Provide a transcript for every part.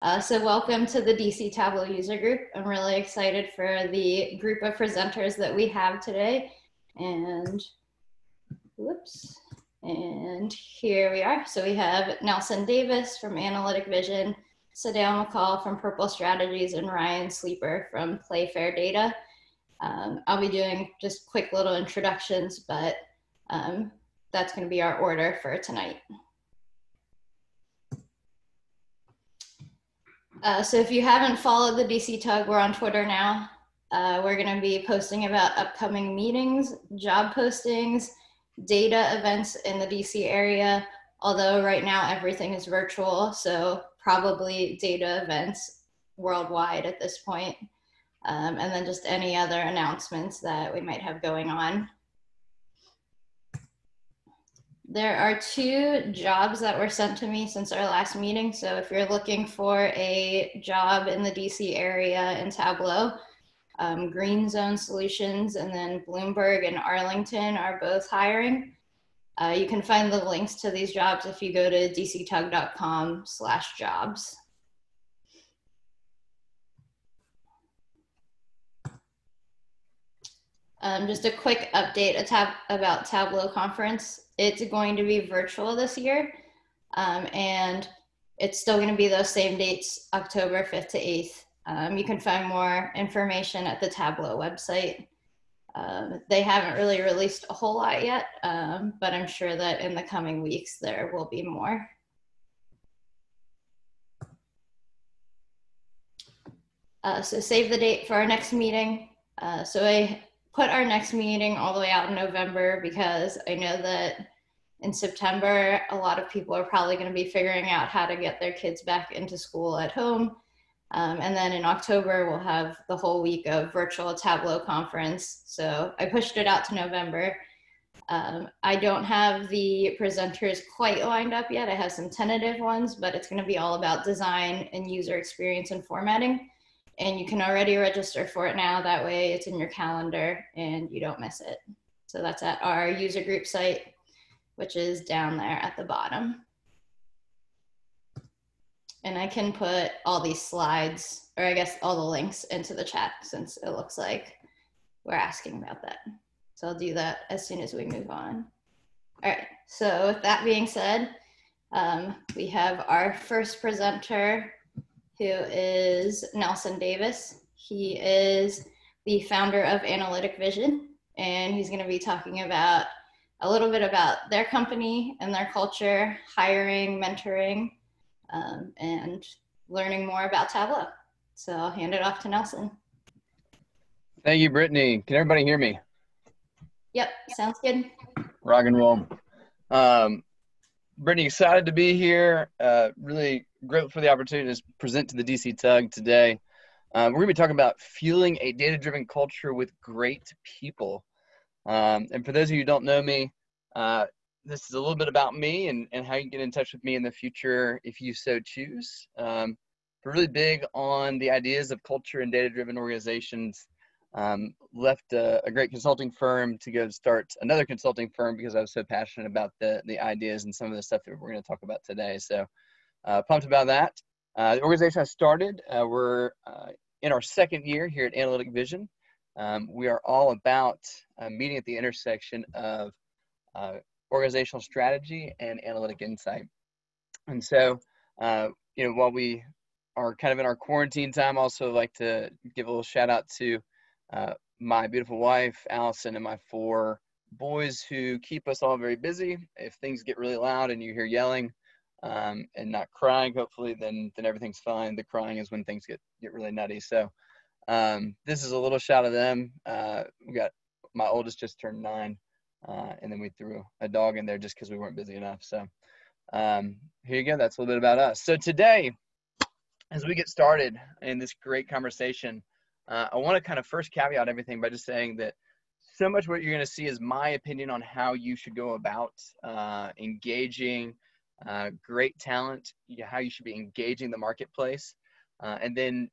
So welcome to the DC Tableau user group. I'm really excited for the group of presenters that we have today. And whoops, and here we are. So we have Nelson Davis from Analytic Vision, Sedale McCall from Purple Strategies, and Ryan Sleeper from Playfair Data. I'll be doing just quick little introductions, but that's going to be our order for tonight. So if you haven't followed the DC Tug, we're on Twitter now. We're going to be posting about upcoming meetings, job postings, data events in the DC area, although right now everything is virtual, so probably data events worldwide at this point. And then just any other announcements that we might have going on. There are 2 jobs that were sent to me since our last meeting. So if you're looking for a job in the DC area in Tableau, Green Zone Solutions and then Bloomberg and Arlington are both hiring. You can find the links to these jobs if you go to dctug.com/jobs. Just a quick update about Tableau conference. It's going to be virtual this year, and it's still going to be those same dates, October 5th to 8th. You can find more information at the Tableau website. They haven't really released a whole lot yet, but I'm sure that in the coming weeks there will be more. So save the date for our next meeting. So I put our next meeting all the way out in November because I know that in September, a lot of people are probably going to be figuring out how to get their kids back into school at home. And then in October, we'll have the whole week of virtual Tableau conference. So I pushed it out to November. I don't have the presenters quite lined up yet. I have some tentative ones, but it's going to be all about design and user experience and formatting. And you can already register for it now. That way it's in your calendar and you don't miss it. So that's at our user group site, which is down there at the bottom. And I can put all these slides, or I guess all the links into the chat since it looks like we're asking about that. So I'll do that as soon as we move on. All right, so with that being said, we have our first presenter, who is Nelson Davis. He is the founder of Analytic Vision, and he's going to be talking about a little bit about their company and their culture, hiring, mentoring, and learning more about Tableau. So I'll hand it off to Nelson. Thank you, Brittany. Can everybody hear me? Yep, sounds good. Rock and roll. Brittany, excited to be here. Really grateful for the opportunity to present to the DC Tug today. We're going to be talking about fueling a data-driven culture with great people. And for those of you who don't know me, this is a little bit about me and how you can get in touch with me in the future if you so choose. We're really big on the ideas of culture and data-driven organizations. Left a great consulting firm to go start another consulting firm because I was so passionate about the ideas and some of the stuff that we're going to talk about today. So pumped about that. The organization I started, we're in our 2nd year here at Analytic Vision. We are all about meeting at the intersection of organizational strategy and analytic insight. And so, while we are kind of in our quarantine time, I also like to give a little shout out to my beautiful wife, Allison, and my 4 boys who keep us all very busy. If things get really loud and you hear yelling and not crying, hopefully, then everything's fine. The crying is when things get really nutty. So this is a little shout of them. We got my oldest just turned 9. And then we threw a dog in there just because we weren't busy enough. So here you go. That's a little bit about us. So today, as we get started in this great conversation, I want to kind of first caveat everything by just saying that so much what you're going to see is my opinion on how you should go about engaging great talent, how you should be engaging the marketplace. And then,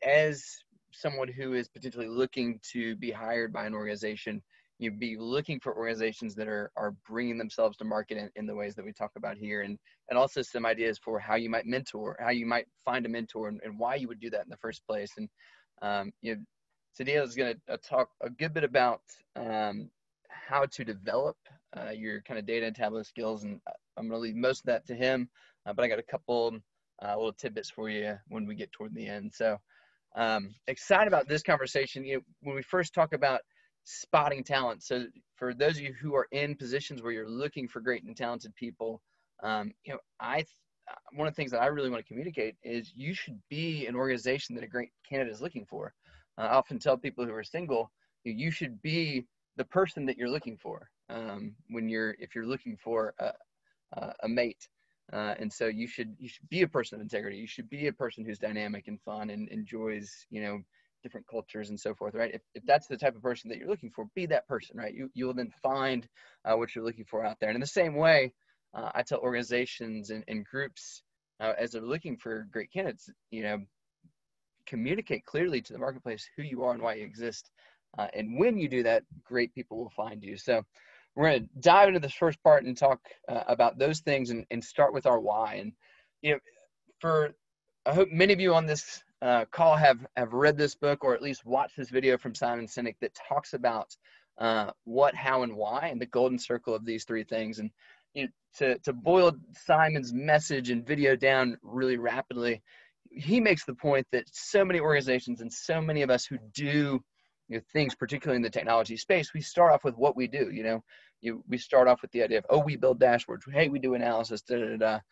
as someone who is potentially looking to be hired by an organization, you'd be looking for organizations that are bringing themselves to market in the ways that we talk about here, and also some ideas for how you might mentor, how you might find a mentor, and why you would do that in the first place. And Sedale is going to talk a good bit about how to develop your kind of data and Tableau skills, and I'm going to leave most of that to him, but I got a couple little tidbits for you when we get toward the end. So excited about this conversation. When we first talk about spotting talent, so for those of you who are in positions where you're looking for great and talented people, one of the things that I really want to communicate is you should be an organization that a great candidate is looking for. I often tell people who are single, you should be the person that you're looking for if you're looking for a mate. And so you should be a person of integrity. You should be a person who's dynamic and fun and enjoys, different cultures and so forth, right? If that's the type of person that you're looking for, be that person, right? You'll then find what you're looking for out there. And in the same way, I tell organizations and groups as they're looking for great candidates, communicate clearly to the marketplace who you are and why you exist. And when you do that, great people will find you. So we're going to dive into this first part and talk about those things and start with our why. And, I hope many of you on this call have read this book or at least watched this video from Simon Sinek that talks about what, how, and why, and the golden circle of these three things. And to boil Simon's message and video down really rapidly, he makes the point that so many organizations and so many of us who do things, particularly in the technology space, we start off with what we do. We start off with the idea of, we build dashboards. Hey, we do analysis, and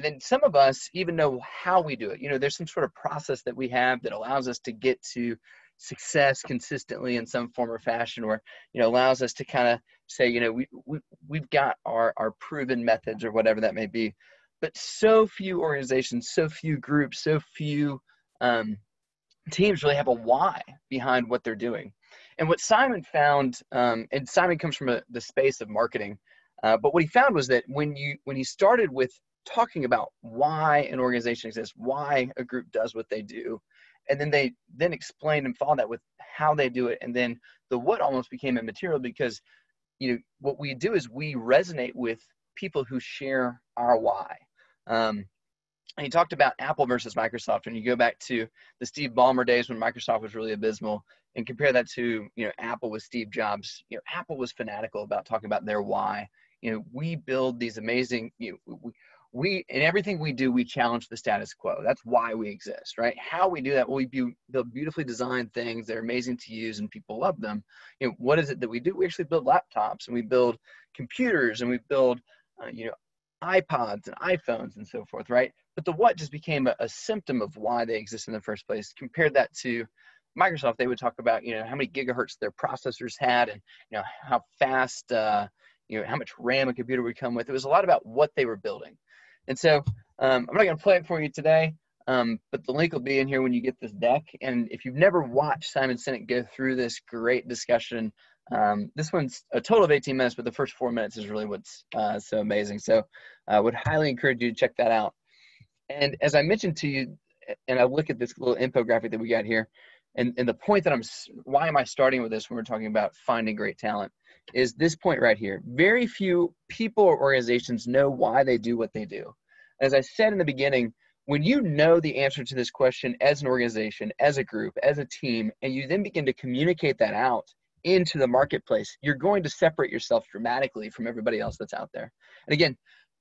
then some of us even know how we do it. There's some sort of process that we have that allows us to get to success consistently in some form or fashion, or allows us to kind of say, we've got our proven methods or whatever that may be. But so few organizations, so few groups, so few teams really have a why behind what they're doing. And what Simon found, and Simon comes from the space of marketing, but what he found was that when he started with talking about why an organization exists, why a group does what they do, and then they explained and followed that with how they do it, and then the what almost became immaterial, because what we do is we resonate with people who share our why. And he talked about Apple versus Microsoft. When you go back to the Steve Ballmer days when Microsoft was really abysmal, and compare that to Apple with Steve Jobs, Apple was fanatical about talking about their why. We build these amazing, we in everything we do, we challenge the status quo. That's why we exist, right? How we do that? Well, we build beautifully designed things. They're amazing to use and people love them. What is it that we do? We actually build laptops, and we build computers, and we build, iPods and iPhones and so forth, right? But the what just became a symptom of why they exist in the first place. Compared that to Microsoft, they would talk about, how many gigahertz their processors had, and, how fast, how much RAM a computer would come with. It was a lot about what they were building. And so I'm not going to play it for you today, but the link will be in here when you get this deck. And if you've never watched Simon Sinek go through this great discussion, this one's a total of 18 minutes, but the first 4 minutes is really what's so amazing. So I would highly encourage you to check that out. And as I mentioned to you, and I look at this little infographic that we got here, and the point that why am I starting with this when we're talking about finding great talent, is this point right here. Very few people or organizations know why they do what they do. As I said in the beginning, when you know the answer to this question as an organization, as a group, as a team, and you then begin to communicate that out into the marketplace, you're going to separate yourself dramatically from everybody else that's out there. And again,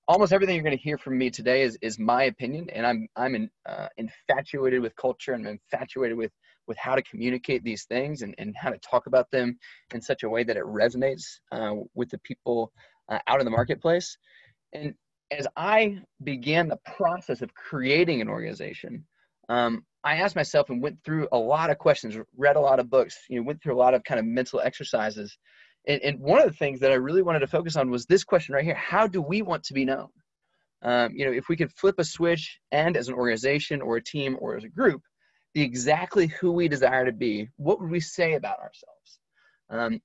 almost everything you're going to hear from me today is my opinion, and I'm infatuated with culture, and I'm infatuated with how to communicate these things and how to talk about them in such a way that it resonates with the people out in the marketplace. And as I began the process of creating an organization, I asked myself and went through a lot of questions, read a lot of books, went through a lot of kind of mental exercises. And one of the things that I really wanted to focus on was this question right here: how do we want to be known? If we could flip a switch and as an organization or a team or as a group, be exactly who we desire to be, what would we say about ourselves?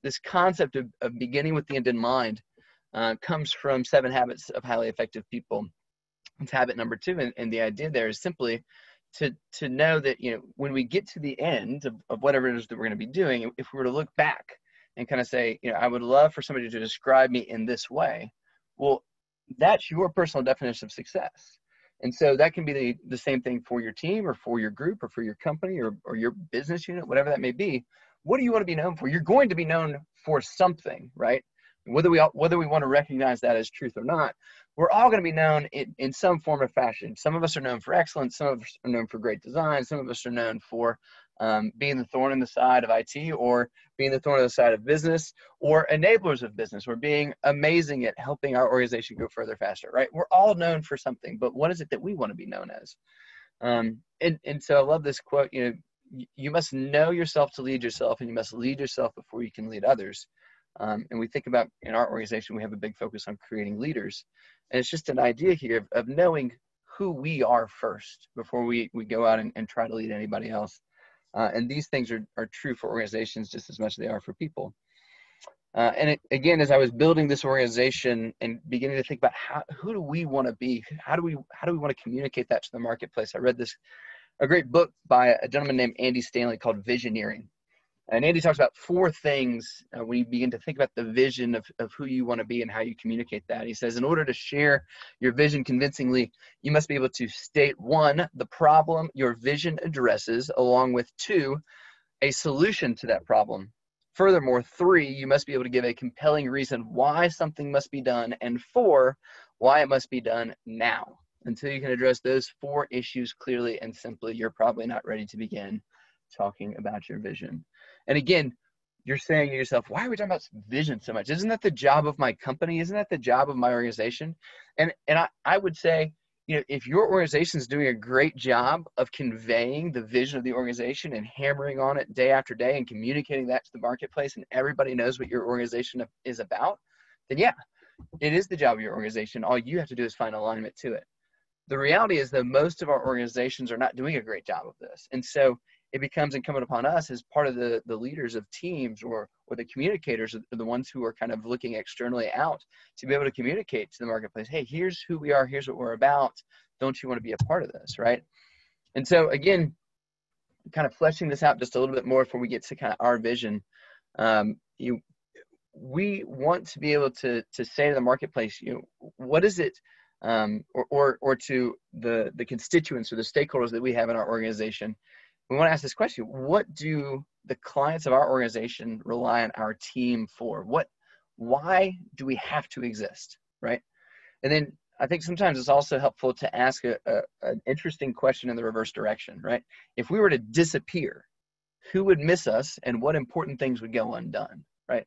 This concept of beginning with the end in mind comes from 7 Habits of Highly Effective People. It's habit number 2, and the idea there is simply to know that when we get to the end of whatever it is that we're going to be doing, if we were to look back, and kind of say, I would love for somebody to describe me in this way. Well, that's your personal definition of success. And so that can be the same thing for your team or for your group or for your company or your business unit, whatever that may be. What do you want to be known for? You're going to be known for something, right? Whether we want to recognize that as truth or not, we're all going to be known in some form or fashion. Some of us are known for excellence. Some of us are known for great design. Some of us are known for being the thorn in the side of IT, or being the thorn in the side of business, or enablers of business, or being amazing at helping our organization go further faster, right? We're all known for something, but what is it that we want to be known as? And so I love this quote, you must know yourself to lead yourself, and you must lead yourself before you can lead others. And we think about, in our organization, we have a big focus on creating leaders. And it's just an idea here of knowing who we are first before we go out and try to lead anybody else. And these things are true for organizations just as much as they are for people. Again, as I was building this organization and beginning to think about who do we want to be? How do we want to communicate that to the marketplace? I read a great book by a gentleman named Andy Stanley called Visioneering. And Andy talks about 4 things when you begin to think about the vision of who you want to be and how you communicate that. He says, in order to share your vision convincingly, you must be able to state 1, the problem your vision addresses, along with 2, a solution to that problem. Furthermore, 3, you must be able to give a compelling reason why something must be done, and 4, why it must be done now. Until you can address those 4 issues clearly and simply, you're probably not ready to begin talking about your vision. And again, you're saying to yourself, why are we talking about vision so much? Isn't that the job of my company? Isn't that the job of my organization? And I would say, if your organization is doing a great job of conveying the vision of the organization and hammering on it day after day and communicating that to the marketplace, and everybody knows what your organization is about, then yeah, it is the job of your organization. All you have to do is find alignment to it. The reality is that most of our organizations are not doing a great job of this. And so it becomes incumbent upon us as part of the leaders of teams or the communicators, are the ones who are kind of looking externally out, to be able to communicate to the marketplace, hey, here's who we are, here's what we're about. Don't you want to be a part of this, right? And so again, kind of fleshing this out just a little bit more before we get to kind of our vision, we want to be able to say to the marketplace, what is it, or to the constituents or the stakeholders that we have in our organization. We want to ask this question: what do the clients of our organization rely on our team for? Why do we have to exist, right? And then I think sometimes it's also helpful to ask an interesting question in the reverse direction, right? If we were to disappear, who would miss us and what important things would go undone, right?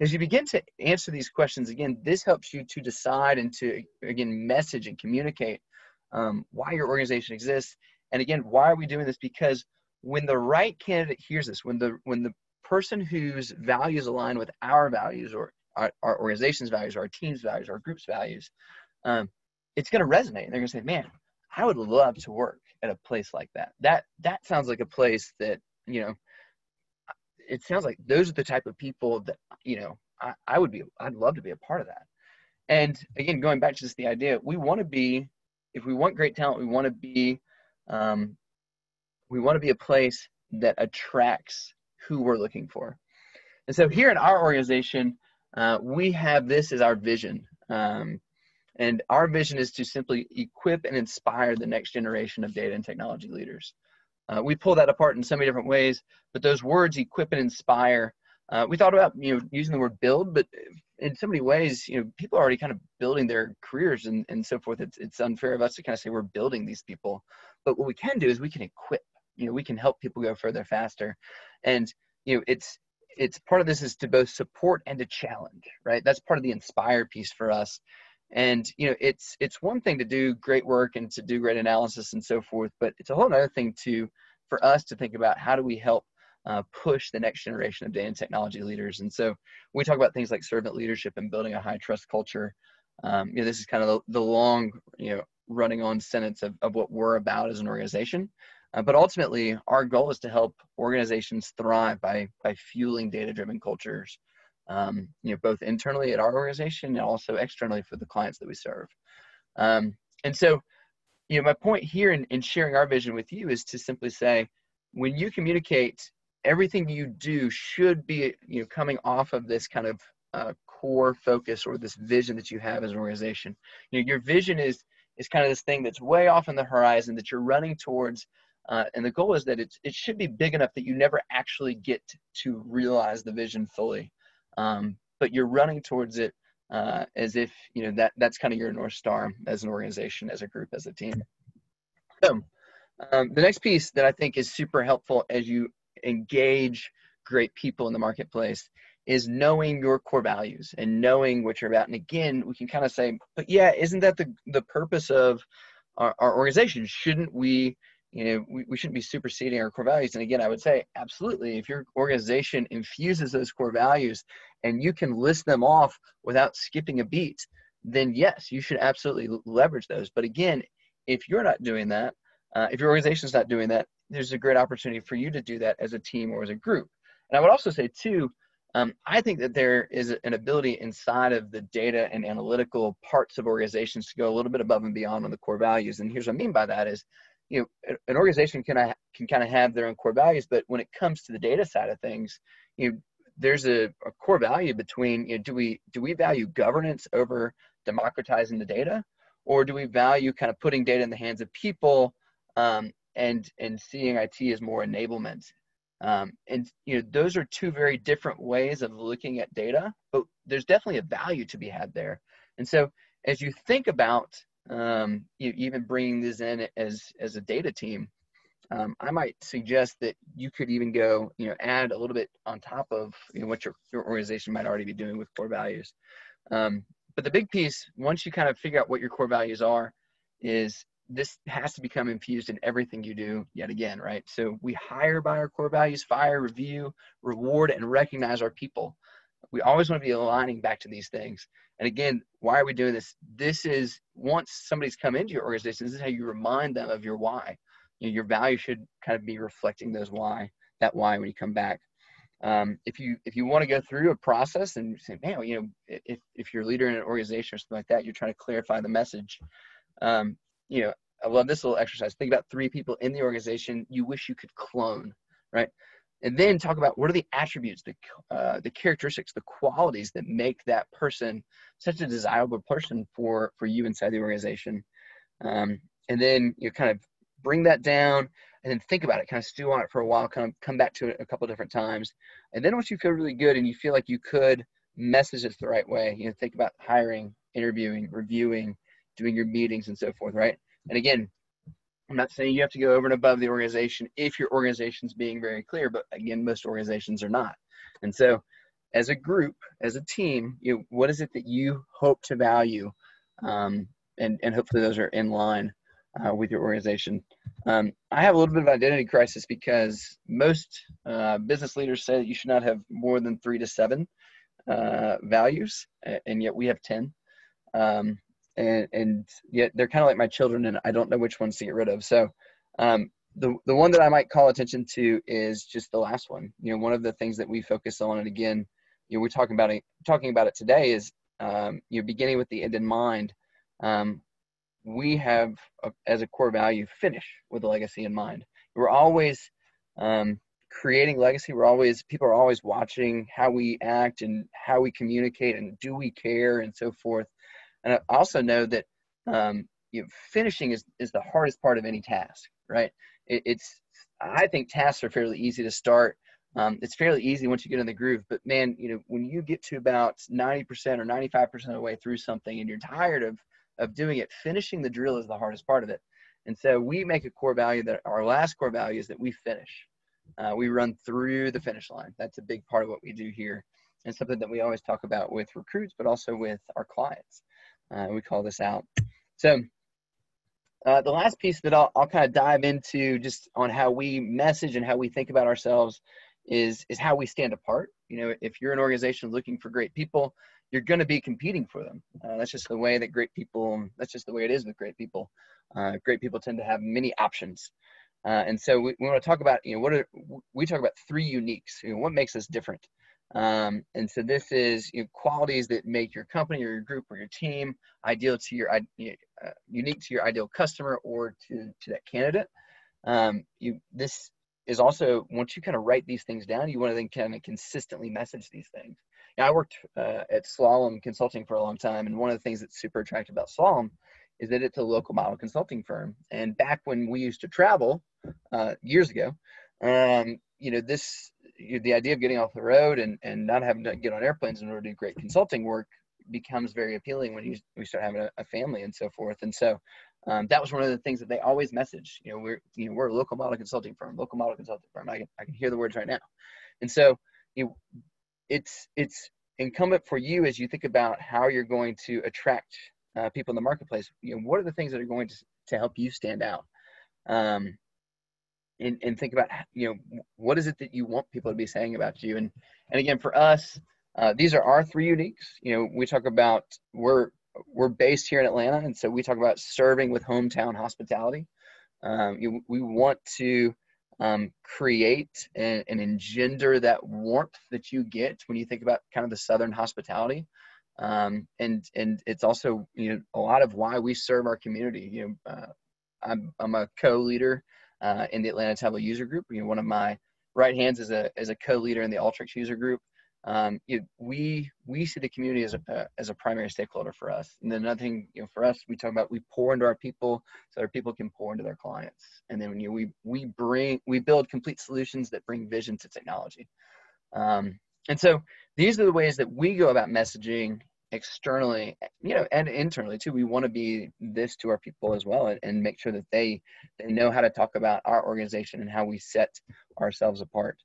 As you begin to answer these questions, again, this helps you to decide and to, again, message and communicate why your organization exists. And again, why are we doing this? Because when the right candidate hears this, when the person whose values align with our values, or our organization's values, or our team's values, our group's values, it's going to resonate. They're going to say, man, I would love to work at a place like that. That sounds like a place that, it sounds like those are the type of people that, I'd love to be a part of that. And again, going back to just the idea, we want to be, if we want great talent, we want to be a place that attracts who we're looking for. And so here in our organization, we have this as our vision. And our vision is to simply equip and inspire the next generation of data and technology leaders. We pull that apart in so many different ways, but those words, equip and inspire, we thought about, using the word build, but in so many ways, people are already kind of building their careers and so forth. It's unfair of us to kind of say we're building these people, but what we can do is we can equip. We can help people go further faster. And, it's part of this is to both support and to challenge, right? That's part of the inspire piece for us. And, it's one thing to do great work and to do great analysis and so forth, but it's a whole other thing for us to think about how do we help push the next generation of data and technology leaders. And so we talk about things like servant leadership and building a high trust culture. This is kind of the long, running on sentence of what we're about as an organization. But ultimately, our goal is to help organizations thrive by fueling data-driven cultures, both internally at our organization and also externally for the clients that we serve. And so, my point here in sharing our vision with you is to simply say, when you communicate everything you do should be, coming off of this kind of core focus or this vision that you have as an organization. Your vision is kind of this thing that's way off on the horizon that you're running towards, and the goal is that it should be big enough that you never actually get to realize the vision fully, but you're running towards it as if that's kind of your North Star as an organization, as a group, as a team. So the next piece that I think is super helpful as you engage great people in the marketplace is knowing your core values and knowing what you're about. And again, we can kind of say, but yeah, isn't that the purpose of our organization? Shouldn't we, we shouldn't be superseding our core values? And again, I would say, absolutely. If your organization infuses those core values and you can list them off without skipping a beat, then yes, you should absolutely leverage those. But again, if you're not doing that, if your organization's not doing that, there's a great opportunity for you to do that as a team or as a group. And I would also say too, I think that there is an ability inside of the data and analytical parts of organizations to go a little bit above and beyond on the core values. And here's what I mean by that is, an organization can kind of have their own core values, but when it comes to the data side of things, there's a core value between, do we value governance over democratizing the data, or do we value kind of putting data in the hands of people, and seeing IT as more enablement? And those are two very different ways of looking at data, but there's definitely a value to be had there. And so as you think about even bringing this in as a data team, I might suggest that you could even go, add a little bit on top of what your organization might already be doing with core values. But the big piece, once you kind of figure out what your core values are, is this has to become infused in everything you do yet again, right? So we hire by our core values, fire, review, reward, and recognize our people. We always want to be aligning back to these things. And again, why are we doing this? This is, once somebody's come into your organization, this is how you remind them of your why. Your value should kind of be reflecting that why when you come back. If you want to go through a process and say, man, if you're a leader in an organization or something like that, you're trying to clarify the message. I love this little exercise. Think about 3 people in the organization you wish you could clone, right? And then talk about what are the attributes, the characteristics, the qualities that make that person such a desirable person for you inside the organization. And then you kind of bring that down and then think about it, kind of stew on it for a while, kind of come back to it a couple different times. And then once you feel really good and you feel like you could message it the right way, think about hiring, interviewing, reviewing, doing your meetings and so forth, right? And again, I'm not saying you have to go over and above the organization if your organization's being very clear, but again, most organizations are not. And so as a group, as a team, what is it that you hope to value? And hopefully those are in line with your organization. I have a little bit of identity crisis because most business leaders say that you should not have more than 3 to 7 values, and yet we have 10. And yet they're kind of like my children, and I don't know which ones to get rid of. So the one that I might call attention to is just the last one. One of the things that we focus on, and again, we're talking about it today, is beginning with the end in mind. We have as a core value, finish with a legacy in mind. We're always creating legacy. People are always watching how we act and how we communicate, and do we care, and so forth. And I also know that finishing is the hardest part of any task, right? I think tasks are fairly easy to start. It's fairly easy once you get in the groove, but man, when you get to about 90% or 95% of the way through something and you're tired of doing it, finishing the drill is the hardest part of it. And so we make a core value that our last core value is that we finish. We run through the finish line. That's a big part of what we do here, and something that we always talk about with recruits, but also with our clients. We call this out. So the last piece that I'll kind of dive into just on how we message and how we think about ourselves is how we stand apart. If you're an organization looking for great people, you're going to be competing for them. That's just the way that that's just the way it is with great people. Great people tend to have many options. And so we want to talk about, we talk about 3 uniques. What makes us different? And so this is qualities that make your company or your group or your team ideal to your unique to your ideal customer or to that candidate. is also, once you kind of write these things down, you want to then kind of consistently message these things. Now, I worked at Slalom Consulting for a long time, and one of the things that's super attractive about Slalom is that it's a local model consulting firm. And back when we used to travel years ago, the idea of getting off the road and not having to get on airplanes in order to do great consulting work becomes very appealing when we start having a family and so forth. And so that was one of the things that they always message. We're a local model consulting firm, local model consulting firm. I can hear the words right now. And so it's incumbent for you, as you think about how you're going to attract people in the marketplace. What are the things that are going to help you stand out? And think about, what is it that you want people to be saying about you? And again, for us, these are our three uniques. We talk about, we're based here in Atlanta, and so we talk about serving with hometown hospitality. We want to create and engender that warmth that you get when you think about kind of the Southern hospitality. And it's also, a lot of why we serve our community. I'm a co-leader in the Atlanta Tableau user group. One of my right hands is a co-leader in the Alteryx user group. We see the community as a primary stakeholder for us. And then another thing, for us, we talk about, we pour into our people so our people can pour into their clients. And then we build complete solutions that bring vision to technology. And so these are the ways that we go about messaging externally, and internally too. We want to be this to our people as well, and make sure that they know how to talk about our organization and how we set ourselves apart.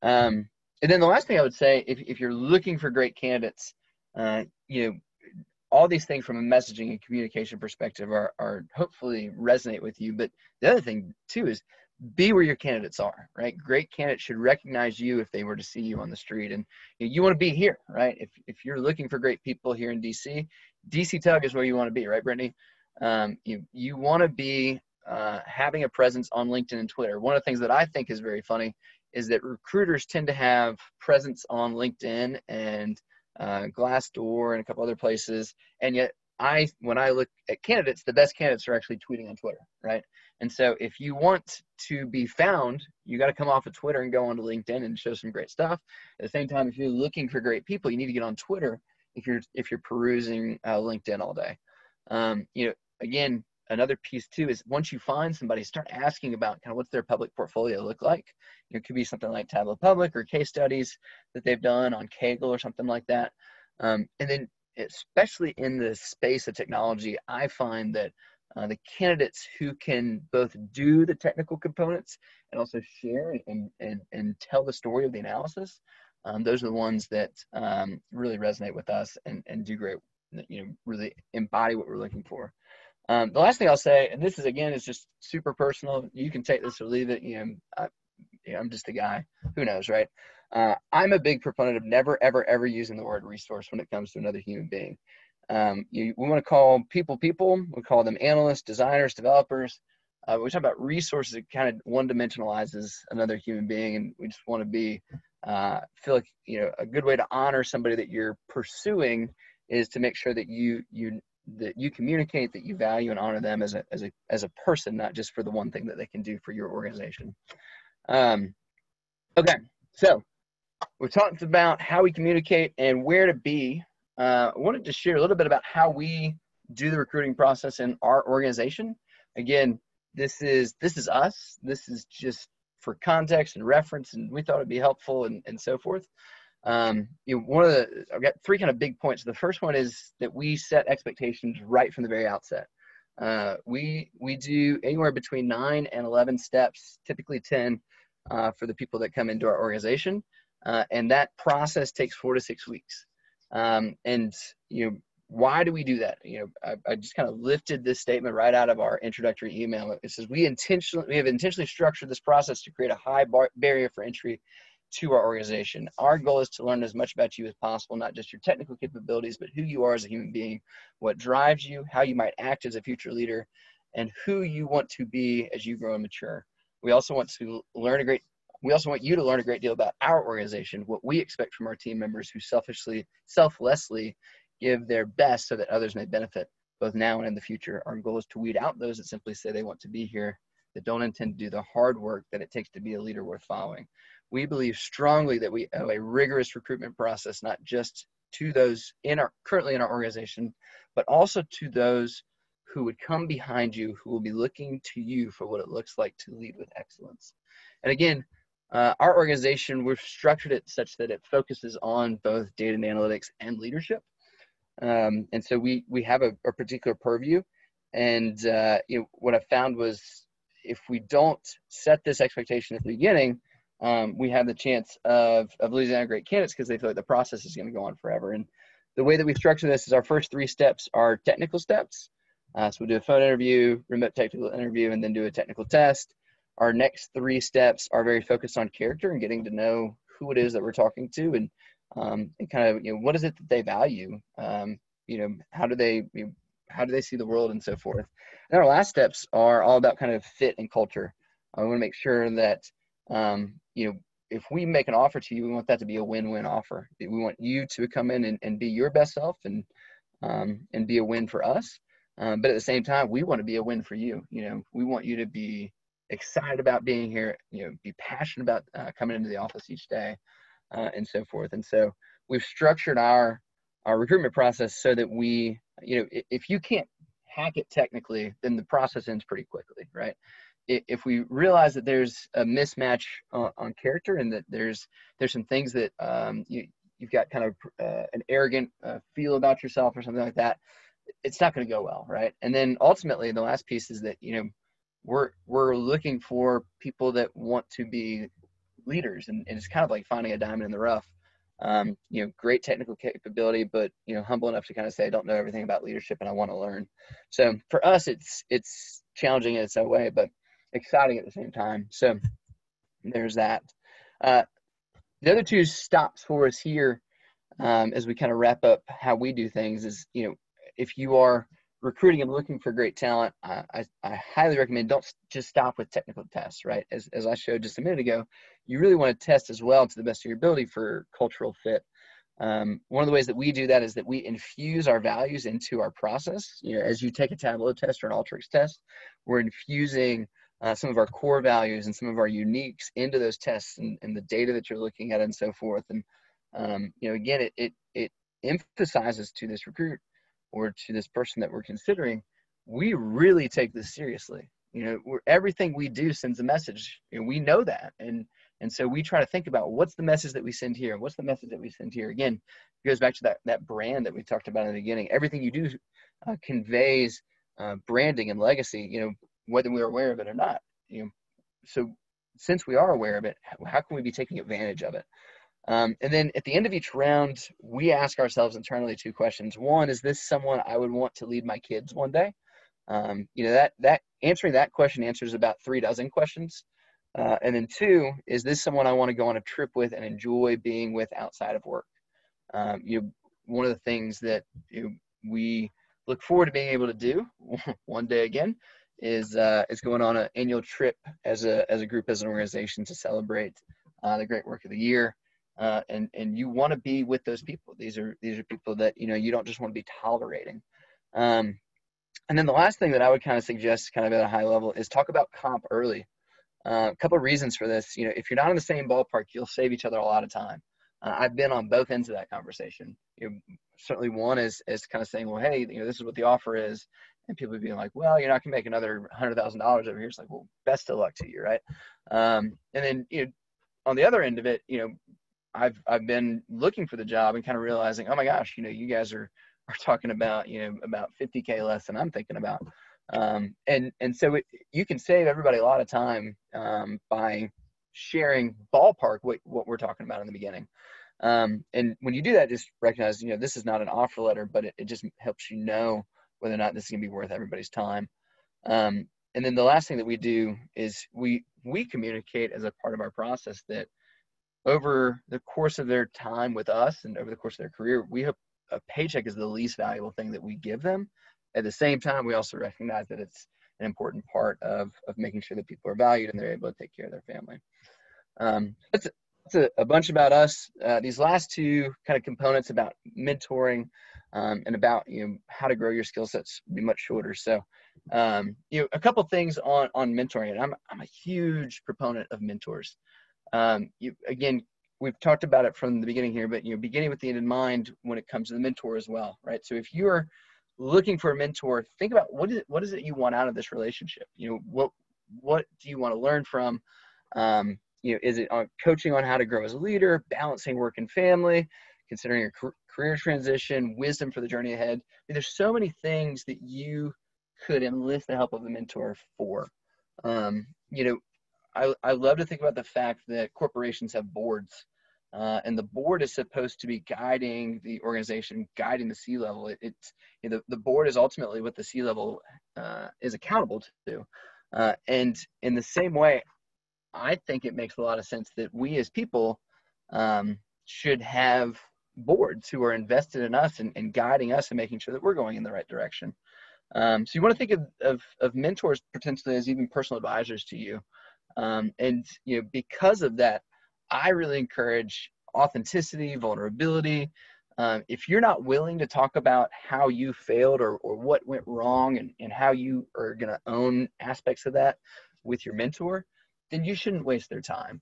And then the last thing I would say, if you're looking for great candidates, all these things from a messaging and communication perspective are hopefully resonate with you. But the other thing too is be where your candidates are, right? Great candidates should recognize you if they were to see you on the street, and you want to be here, right? If you're looking for great people here in DC, DC Tug is where you want to be, right, Brittany? You want to be having a presence on LinkedIn and Twitter. One of the things that I think is very funny is that recruiters tend to have presence on LinkedIn and Glassdoor and a couple other places, and yet when I look at candidates, the best candidates are actually tweeting on Twitter, right? And so if you want to be found, you got to come off of Twitter and go onto LinkedIn and show some great stuff. At the same time, if you're looking for great people, you need to get on Twitter if you're perusing LinkedIn all day. Again, another piece too is, once you find somebody, start asking about kind of what's their public portfolio look like. It could be something like Tableau Public or case studies that they've done on Kaggle or something like that. And then, especially in the space of technology, I find that the candidates who can both do the technical components and also share and tell the story of the analysis, those are the ones that really resonate with us and do great, really embody what we're looking for. The last thing I'll say, and this is just super personal, you can take this or leave it. I'm just a guy, who knows, right? I'm a big proponent of never, ever, ever using the word resource when it comes to another human being. We want to call people. We call them analysts, designers, developers. We talk about resources, it kind of one-dimensionalizes another human being, and we just want to be feel like a good way to honor somebody that you're pursuing is to make sure that you communicate that you value and honor them as a person, not just for the one thing that they can do for your organization. Okay, so we've talked about how we communicate and where to be. I wanted to share a little bit about how we do the recruiting process in our organization. Again, this is us. This is just for context and reference, and we thought it'd be helpful and so forth. I've got three kind of big points. The first one is that we set expectations right from the very outset. We do anywhere between 9 and 11 steps, typically 10, for the people that come into our organization, and that process takes 4 to 6 weeks. And why do we do that? I just kind of lifted this statement right out of our introductory email. It says we have intentionally structured this process to create a high barrier for entry to our organization. Our goal is to learn as much about you as possible, not just your technical capabilities, but who you are as a human being, what drives you, how you might act as a future leader, and who you want to be as you grow and mature. We also want you to learn a great deal about our organization, what we expect from our team members who selflessly give their best so that others may benefit both now and in the future. Our goal is to weed out those that simply say they want to be here that don't intend to do the hard work that it takes to be a leader worth following. We believe strongly that we owe a rigorous recruitment process, not just to those currently in our organization, but also to those who would come behind you, who will be looking to you for what it looks like to lead with excellence. And again, our organization, we've structured it such that it focuses on both data and analytics and leadership. And so we have a particular purview. And what I found was, if we don't set this expectation at the beginning, we have the chance of losing out great candidates because they feel like the process is going to go on forever. And the way that we structure this is our first 3 steps are technical steps. So we'll do a phone interview, remote technical interview, and then do a technical test. Our next 3 steps are very focused on character and getting to know who it is that we're talking to, and kind of, what is it that they value? How do they see the world, and so forth. And our last steps are all about kind of fit and culture. I want to make sure that, if we make an offer to you, we want that to be a win-win offer. We want you to come in and be your best self and be a win for us. But at the same time, we want to be a win for you. We want you to be excited about being here, be passionate about coming into the office each day, and so forth. And so we've structured our recruitment process so that we, if you can't hack it technically, then the process ends pretty quickly, right? If we realize that there's a mismatch on character, and that there's some things that you've got kind of an arrogant feel about yourself or something like that, it's not going to go well, right? And then ultimately, the last piece is that, we're looking for people that want to be leaders, and it's kind of like finding a diamond in the rough. Great technical capability, but humble enough to kind of say, I don't know everything about leadership and I want to learn. So for us, it's challenging in its own way, but exciting at the same time. So there's that. The other 2 stops for us here, as we kind of wrap up how we do things, is, if you are recruiting and looking for great talent, I highly recommend don't just stop with technical tests, right? As I showed just a minute ago, you really want to test as well to the best of your ability for cultural fit. One of the ways that we do that is that we infuse our values into our process. As you take a Tableau test or an Alteryx test, we're infusing some of our core values and some of our uniques into those tests and the data that you're looking at, and so forth. And again, it emphasizes to this recruit or to this person that we're considering, we really take this seriously. Everything we do sends a message. We know that, and so we try to think about, what's the message that we send here, what's the message that we send here. Again, it goes back to that brand that we talked about in the beginning. Everything you do conveys branding and legacy, whether we're aware of it or not. So since we are aware of it, how can we be taking advantage of it? And then at the end of each round, we ask ourselves internally 2 questions. One, is this someone I would want to lead my kids one day? That answering that question answers about 3 dozen questions. And then 2, is this someone I want to go on a trip with and enjoy being with outside of work? One of the things that we look forward to being able to do one day again is going on an annual trip as a group, as an organization, to celebrate the great work of the year. And you want to be with those people. These are people that you don't just want to be tolerating. And then the last thing that I would kind of suggest, kind of at a high level, is talk about comp early. A couple of reasons for this. If you're not in the same ballpark, you'll save each other a lot of time. I've been on both ends of that conversation. Certainly one is kind of saying, well, hey, this is what the offer is, and people being like, well, you're not gonna make another $100,000 over here. It's like, well, best of luck to you, right? And then on the other end of it, I've been looking for the job and kind of realizing, oh my gosh, you guys are talking about about 50K less than I'm thinking about. And so you can save everybody a lot of time by sharing ballpark what we're talking about in the beginning. And when you do that, just recognize, this is not an offer letter, but it just helps you know whether or not this is going to be worth everybody's time. And then the last thing that we do is we communicate as a part of our process that over the course of their time with us and over the course of their career, we hope a paycheck is the least valuable thing that we give them. At the same time, we also recognize that it's an important part of making sure that people are valued and they're able to take care of their family. That's a bunch about us. These last 2 kind of components about mentoring and about how to grow your skill sets will be much shorter. So A couple things on mentoring. And I'm a huge proponent of mentors. Again, we've talked about it from the beginning here, but beginning with the end in mind when it comes to the mentor as well, right? So if you're looking for a mentor, think about what is it you want out of this relationship? What do you want to learn from? Is it on coaching on how to grow as a leader, balancing work and family, considering your career transition, wisdom for the journey ahead? I mean, there's so many things that you could enlist the help of a mentor for. I love to think about the fact that corporations have boards, and the board is supposed to be guiding the organization, guiding the C-level. The board is ultimately what the C-level is accountable to. And in the same way, I think it makes a lot of sense that we as people should have boards who are invested in us and guiding us and making sure that we're going in the right direction. So you want to think of mentors potentially as even personal advisors to you. And because of that, I really encourage authenticity, vulnerability. If you're not willing to talk about how you failed or what went wrong and how you are going to own aspects of that with your mentor, then you shouldn't waste their time.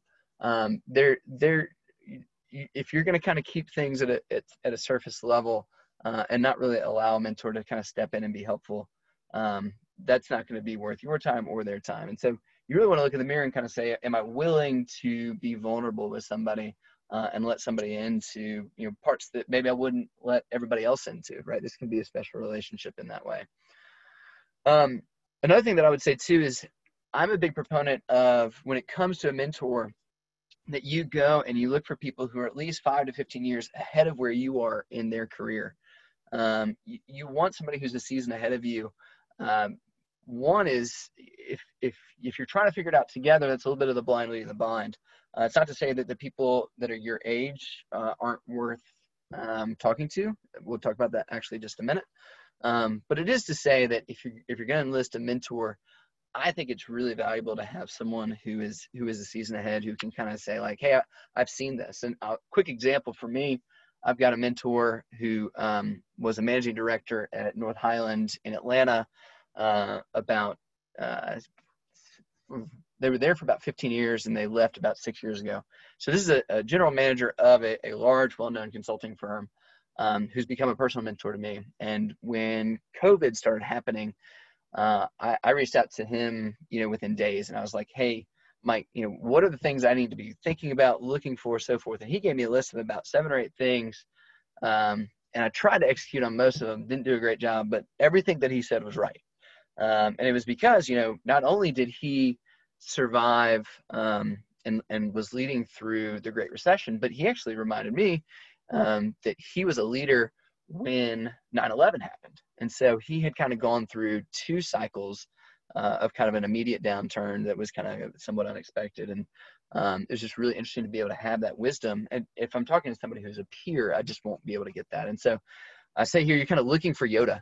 If you're going to kind of keep things at a surface level and not really allow a mentor to kind of step in and be helpful, that's not going to be worth your time or their time. And so you really want to look in the mirror and kind of say, am I willing to be vulnerable with somebody and let somebody into parts that maybe I wouldn't let everybody else into, right? This can be a special relationship in that way. Another thing that I would say too is I'm a big proponent of, when it comes to a mentor, that you go and you look for people who are at least 5 to 15 years ahead of where you are in their career. You want somebody who's a season ahead of you. One is if you're trying to figure it out together, that's a little bit of the blind leading the blind. It's not to say that the people that are your age aren't worth talking to. We'll talk about that actually in just a minute. But it is to say that if you're going to enlist a mentor, I think it's really valuable to have someone who is a season ahead, who can kind of say like, hey, I've seen this. And a quick example for me, I've got a mentor who was a managing director at North Highland in Atlanta. They were there for about 15 years and they left about 6 years ago. So this is a general manager of a large, well-known consulting firm who's become a personal mentor to me. And when COVID started happening, I reached out to him, within days, and I was like, hey, Mike, what are the things I need to be thinking about, looking for, so forth. And he gave me a list of about 7 or 8 things. And I tried to execute on most of them, didn't do a great job, but everything that he said was right. And it was because, not only did he survive and was leading through the Great Recession, but he actually reminded me that he was a leader when 9/11 happened. And so he had kind of gone through 2 cycles of kind of an immediate downturn that was kind of somewhat unexpected. And it was just really interesting to be able to have that wisdom. And if I'm talking to somebody who's a peer, I just won't be able to get that. And so I say here, you're kind of looking for Yoda,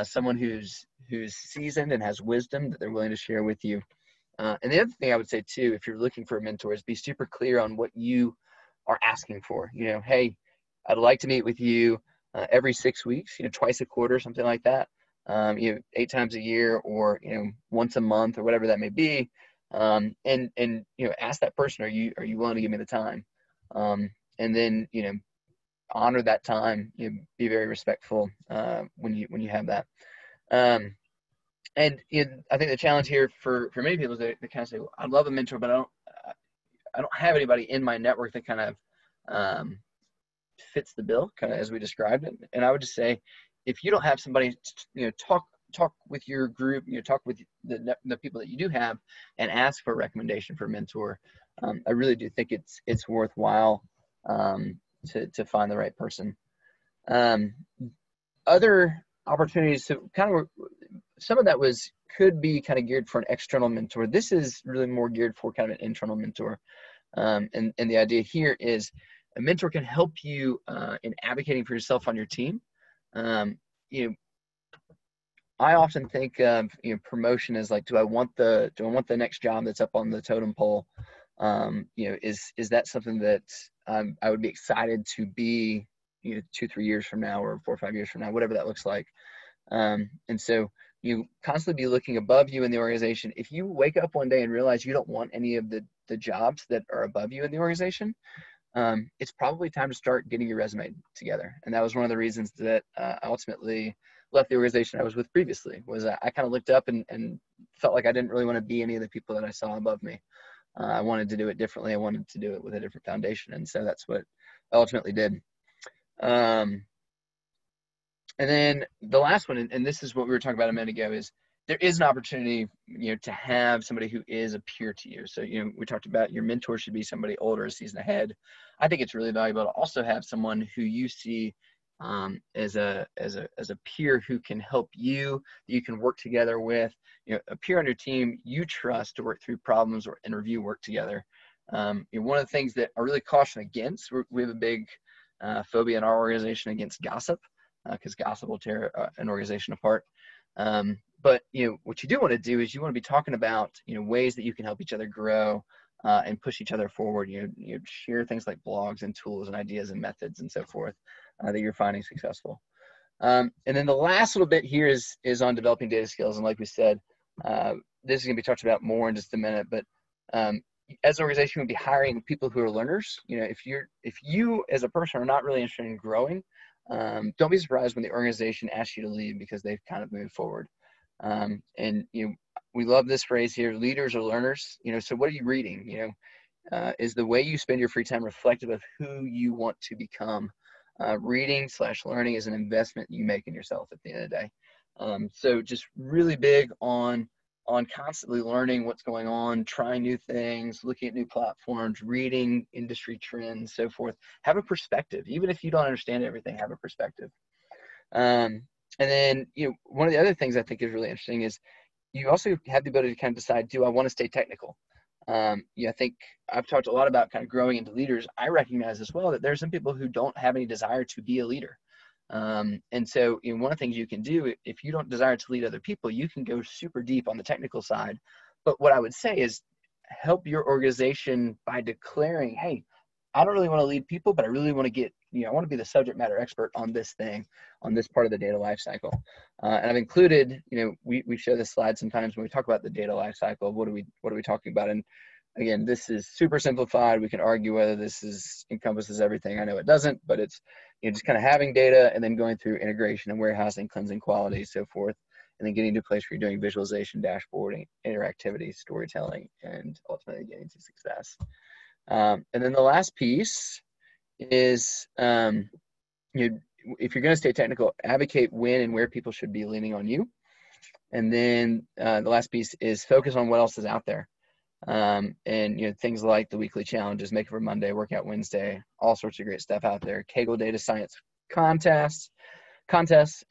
someone who's seasoned and has wisdom that they're willing to share with you. And the other thing I would say too, if you're looking for a mentor, is be super clear on what you are asking for. Hey, I'd like to meet with you every 6 weeks, twice a quarter, something like that. 8 times a year, or once a month, or whatever that may be. And ask that person, are you willing to give me the time? And then honor that time. Be very respectful when you have that. And I think the challenge here for many people is they kind of say, well, I love a mentor, but I don't have anybody in my network that kind of fits the bill, kind of as we described it. And I would just say, if you don't have somebody, talk with your group, talk with the people that you do have, and ask for a recommendation for a mentor. I really do think it's worthwhile to find the right person. Other opportunities, so kind of some of that could be kind of geared for an external mentor. This is really more geared for kind of an internal mentor. And the idea here is a mentor can help you in advocating for yourself on your team. I often think of promotion as like, do I want the next job that's up on the totem pole? Is that something that I would be excited to be 2-3 years from now, or 4 or 5 years from now, whatever that looks like. And so you constantly be looking above you in the organization. If you wake up one day and realize you don't want any of the jobs that are above you in the organization, it's probably time to start getting your resume together. And that was one of the reasons that I ultimately left the organization I was with previously, was I kind of looked up and felt like I didn't really want to be any of the people that I saw above me. I wanted to do it differently. I wanted to do it with a different foundation. And so that's what I ultimately did. And then the last one, and this is what we were talking about a minute ago, is there is an opportunity, to have somebody who is a peer to you. So, we talked about your mentor should be somebody older, a season ahead. I think it's really valuable to also have someone who you see as a peer who can help you, that you can work together with, a peer on your team you trust to work through problems or interview work together. One of the things that I really caution against, we have a big phobia in our organization against gossip, because gossip will tear an organization apart. But what you do want to do is you want to be talking about ways that you can help each other grow and push each other forward. You share things like blogs and tools and ideas and methods and so forth that you're finding successful. And then the last little bit here is on developing data skills. And like we said, this is going to be talked about more in just a minute. But as an organization, we'll be hiring people who are learners. If you as a person are not really interested in growing, don't be surprised when the organization asks you to leave because they've kind of moved forward. And we love this phrase here: leaders are learners. So what are you reading? Is the way you spend your free time reflective of who you want to become? Reading/learning is an investment you make in yourself at the end of the day. So just really big on constantly learning what's going on, trying new things, looking at new platforms, reading industry trends, so forth. Have a perspective. Even if you don't understand everything, have a perspective. And then, one of the other things I think is really interesting is you also have the ability to kind of decide, do I want to stay technical? I think I've talked a lot about kind of growing into leaders. I recognize as well that there's some people who don't have any desire to be a leader. And so one of the things you can do, if you don't desire to lead other people, you can go super deep on the technical side. But what I would say is help your organization by declaring, hey, I don't really want to lead people, but I really want to get, I want to be the subject matter expert on this thing, on this part of the data lifecycle. And I've included, we show this slide sometimes when we talk about the data lifecycle. What are we talking about? And again, this is super simplified. We can argue whether this encompasses everything. I know it doesn't, but it's just kind of having data and then going through integration and warehousing, cleansing quality, so forth, and then getting to a place where you're doing visualization, dashboarding, interactivity, storytelling, and ultimately getting to success. And then the last piece is, if you're going to stay technical, advocate when and where people should be leaning on you. And then the last piece is focus on what else is out there. And things like the weekly challenges, Makeover Monday, Workout Wednesday, all sorts of great stuff out there. Kaggle Data Science contests,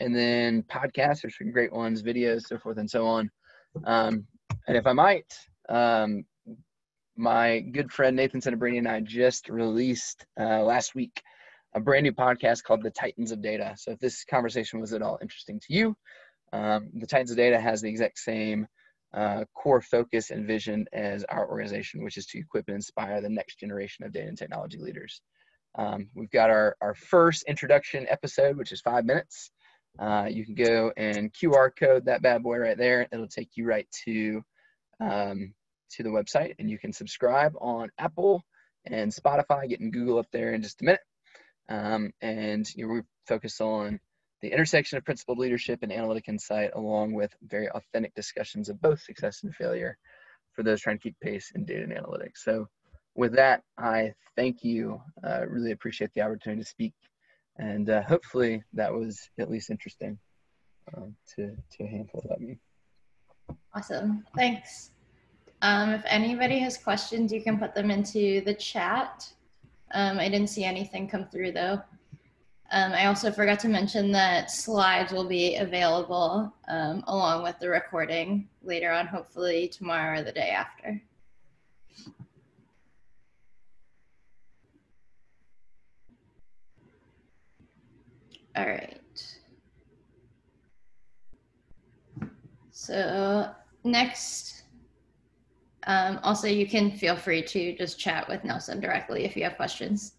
and then podcasts. There's some great ones, videos, so forth and so on. And if I might, my good friend Nathan Cinabrini and I just released last week a brand new podcast called The Titans of Data. So if this conversation was at all interesting to you, The Titans of Data has the exact same core focus and vision as our organization, which is to equip and inspire the next generation of data and technology leaders. We've got our first introduction episode, which is 5 minutes. You can go and QR code that bad boy right there. It'll take you right to the website, and you can subscribe on Apple and Spotify, getting Google up there in just a minute. And we focus on the intersection of principled leadership and analytic insight, along with very authentic discussions of both success and failure for those trying to keep pace in data and analytics. So with that, I thank you. Really appreciate the opportunity to speak. And hopefully that was at least interesting to a handful of you. Awesome. Thanks. If anybody has questions, you can put them into the chat. I didn't see anything come through though. I also forgot to mention that slides will be available along with the recording later on, hopefully tomorrow or the day after. All right. So next, also you can feel free to just chat with Nelson directly if you have questions.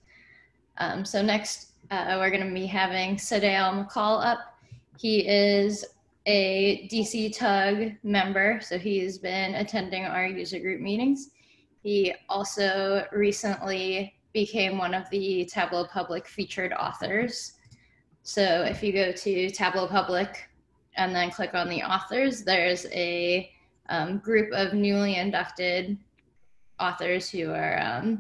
So next, we're going to be having Sedale McCall up. He is a DC Tug member, so he's been attending our user group meetings. He also recently became one of the Tableau Public featured authors. So if you go to Tableau Public and then click on the authors, there's a group of newly inducted authors who are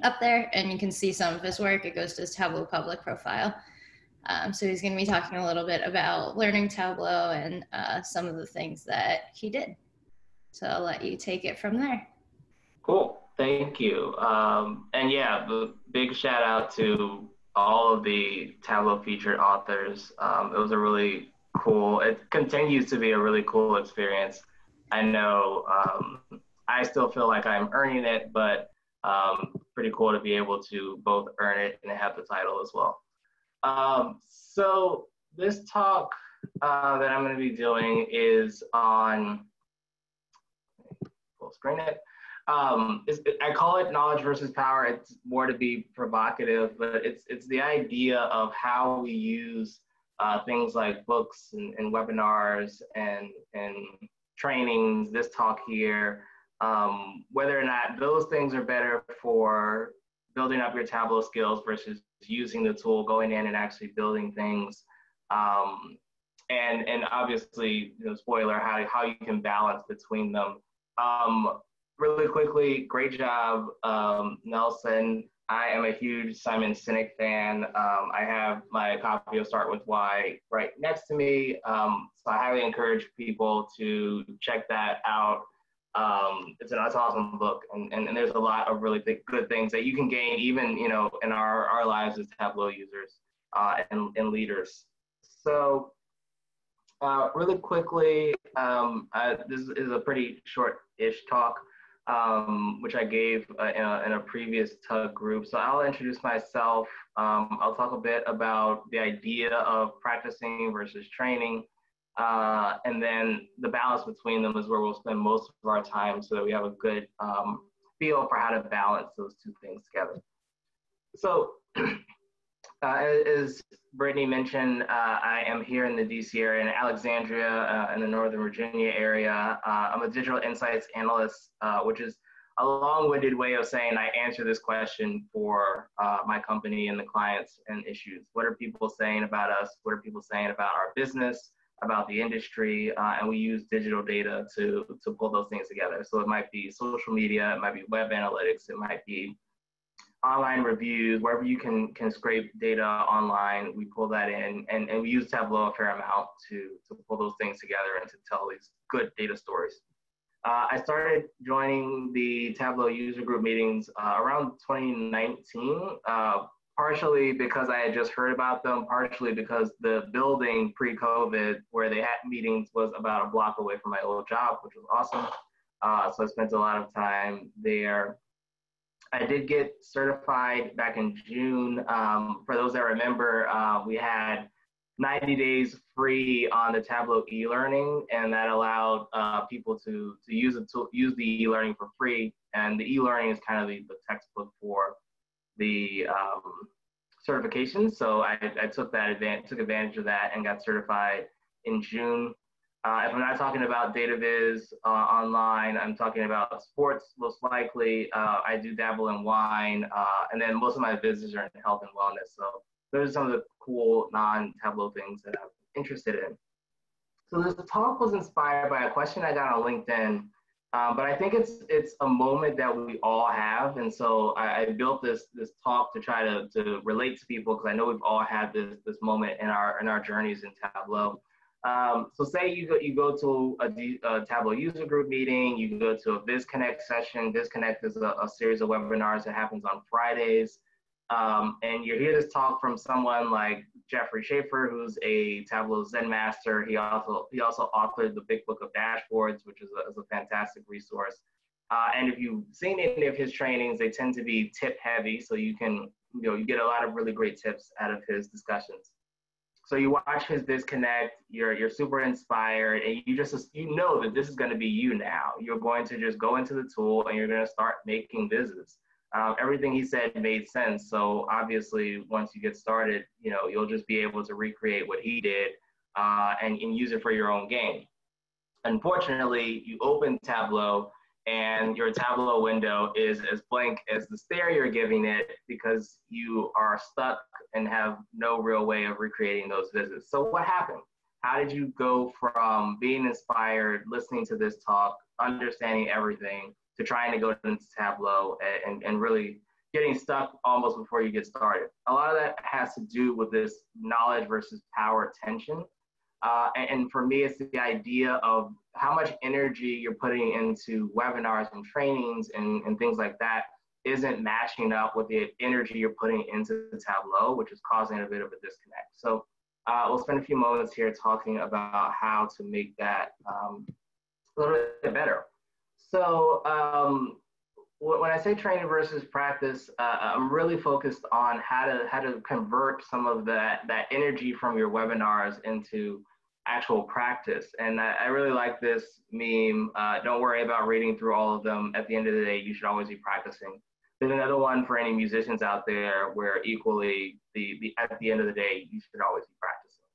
up there, and you can see some of his work. It goes to his Tableau Public profile. So he's going to be talking a little bit about learning Tableau and some of the things that he did. So I'll let you take it from there. Cool. Thank you. And yeah, the big shout out to all of the Tableau featured authors. It was a really cool, it continues to be a really cool experience. I know I still feel like I'm earning it, but pretty cool to be able to both earn it and have the title as well. So this talk that I'm going to be doing is on, full screen it. I call it knowledge versus power. It's more to be provocative, but it's the idea of how we use things like books and webinars and trainings, this talk here, whether or not those things are better for building up your Tableau skills versus using the tool, going in and actually building things. And obviously, you know, spoiler, how you can balance between them. Really quickly, great job, Nelson. I am a huge Simon Sinek fan. I have my copy of Start With Why right next to me. So I highly encourage people to check that out. It's an awesome book, and there's a lot of really good things that you can gain, even, you know, in our lives as Tableau users and leaders. So really quickly, this is a pretty short-ish talk, which I gave in a previous TUG group. So I'll introduce myself. I'll talk a bit about the idea of practicing versus training. And then the balance between them is where we'll spend most of our time, so that we have a good feel for how to balance those two things together. So as Brittany mentioned, I am here in the DC area, in Alexandria, in the Northern Virginia area. I'm a digital insights analyst, which is a long-winded way of saying I answer this question for my company and the clients and issues. What are people saying about us? What are people saying about our business, about the industry? And we use digital data to pull those things together. So it might be social media, it might be web analytics, it might be online reviews, wherever you can scrape data online, we pull that in, and we use Tableau a fair amount to pull those things together and to tell these good data stories. I started joining the Tableau user group meetings around 2019, partially because I had just heard about them, partially because the building pre-COVID where they had meetings was about a block away from my old job, which was awesome. So I spent a lot of time there. I did get certified back in June. For those that remember, we had 90 days free on the Tableau e-learning, and that allowed people to use the e-learning for free. And the e-learning is kind of the textbook for the certification. So I took advantage of that and got certified in June. If I'm not talking about data viz online, I'm talking about sports most likely. I do dabble in wine, and then most of my businesses are in health and wellness. So those are some of the cool non-Tableau things that I'm interested in. So this talk was inspired by a question I got on LinkedIn, but I think it's a moment that we all have. And so I built this talk to try to relate to people, because I know we've all had this moment in our journeys in Tableau. So say you go to a Tableau user group meeting, you can go to a VizConnect session. VizConnect is a series of webinars that happens on Fridays. And you hear this talk from someone like Jeffrey Schaefer, who's a Tableau Zen master. He also authored the Big Book of Dashboards, which is a fantastic resource. And if you've seen any of his trainings, they tend to be tip heavy. So you get a lot of really great tips out of his discussions. So you watch his VizConnect, you're super inspired, and you know that this is going to be you now. You're going to just go into the tool and you're going to start making vizzes. Everything he said made sense. So obviously, once you get started, you'll just be able to recreate what he did and use it for your own gain. Unfortunately, you open Tableau and your Tableau window is as blank as the stare you're giving it because you are stuck and have no real way of recreating those visits. So what happened? How did you go from being inspired, listening to this talk, understanding everything, to trying to go into Tableau and really getting stuck almost before you get started? A lot of that has to do with this knowledge versus power tension. And for me, it's the idea of how much energy you're putting into webinars and trainings and things like that isn't matching up with the energy you're putting into the Tableau, which is causing a bit of a disconnect. So we'll spend a few moments here talking about how to make that a little bit better. So when I say training versus practice, I'm really focused on how to convert some of that energy from your webinars into actual practice. And I really like this meme. Don't worry about reading through all of them. At the end of the day, you should always be practicing. There's another one for any musicians out there where equally at the end of the day, you should always be practicing.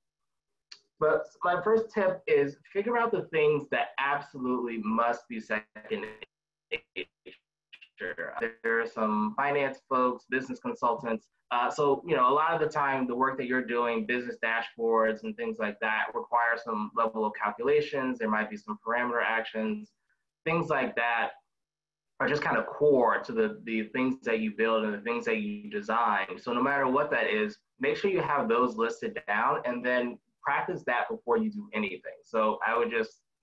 But my first tip is figure out the things that absolutely must be second nature. There are some finance folks, business consultants. So, you know, a lot of the time, the work that you're doing, business dashboards and things like that, require some level of calculations. There might be some parameter actions, things like that are just kind of core to the things that you build and the things that you design. So no matter what that is, make sure you have those listed down and then practice that before you do anything. So I would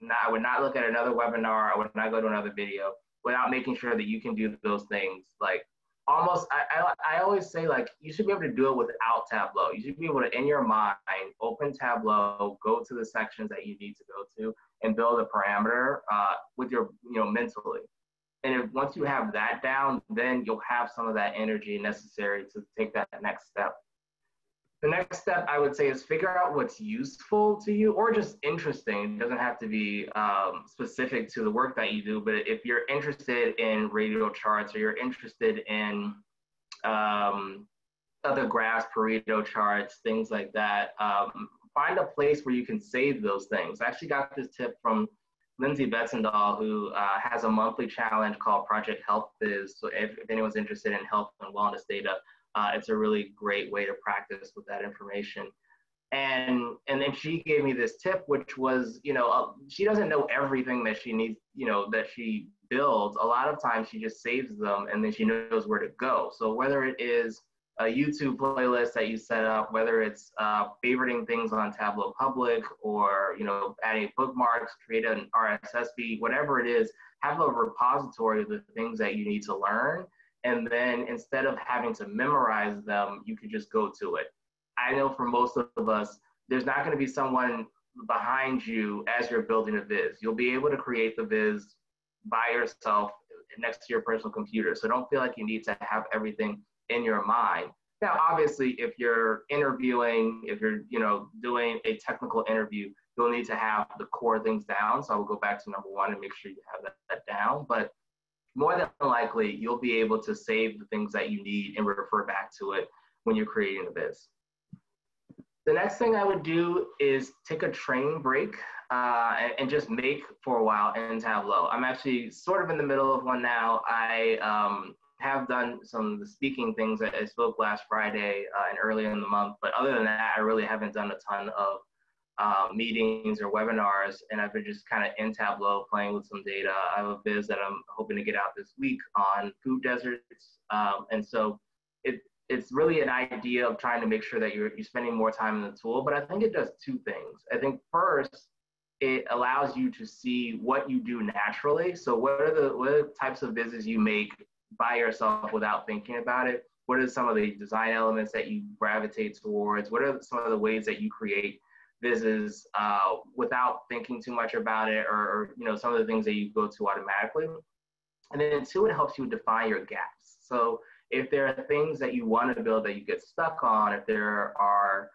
not look at another webinar. I would not go to another video without making sure that you can do those things. Like almost, I always say, like, you should be able to do it without Tableau. You should be able to, in your mind, open Tableau, go to the sections that you need to go to and build a parameter with your, mentally. And once you have that down, then you'll have some of that energy necessary to take that next step. The next step I would say is figure out what's useful to you or just interesting. It doesn't have to be specific to the work that you do, but if you're interested in radial charts or you're interested in other graphs, Pareto charts, things like that, find a place where you can save those things. I actually got this tip from Lindsay Betzendahl, who has a monthly challenge called Project Health Biz. So if anyone's interested in health and wellness data, it's a really great way to practice with that information. And then she gave me this tip, which was, she doesn't know everything that she needs, that she builds. A lot of times she just saves them and then she knows where to go. So whether it is a YouTube playlist that you set up, whether it's favoriting things on Tableau Public or, adding bookmarks, create an RSS feed, whatever it is, have a repository of the things that you need to learn. And then instead of having to memorize them, you could just go to it. I know for most of us, there's not going to be someone behind you as you're building a viz. You'll be able to create the viz by yourself next to your personal computer. So don't feel like you need to have everything in your mind. Now, obviously, if you're interviewing, if you're doing a technical interview, you'll need to have the core things down. So I will go back to number one and make sure you have that down. But more than likely, you'll be able to save the things that you need and refer back to it when you're creating the biz. The next thing I would do is take a training break and just make for a while in Tableau. I'm actually sort of in the middle of one now. I have done some of the speaking things. I spoke last Friday and earlier in the month, but other than that, I really haven't done a ton of meetings or webinars, and I've been just kind of in Tableau playing with some data. I have a biz that I'm hoping to get out this week on food deserts, and so it's really an idea of trying to make sure that you're spending more time in the tool. But I think it does two things. I think first, it allows you to see what you do naturally. So what are the types of business you make by yourself without thinking about it? What are some of the design elements that you gravitate towards? What are some of the ways that you create business without thinking too much about it, or some of the things that you go to automatically? And then two, it helps you define your gaps. So if there are things that you want to build that you get stuck on, if there are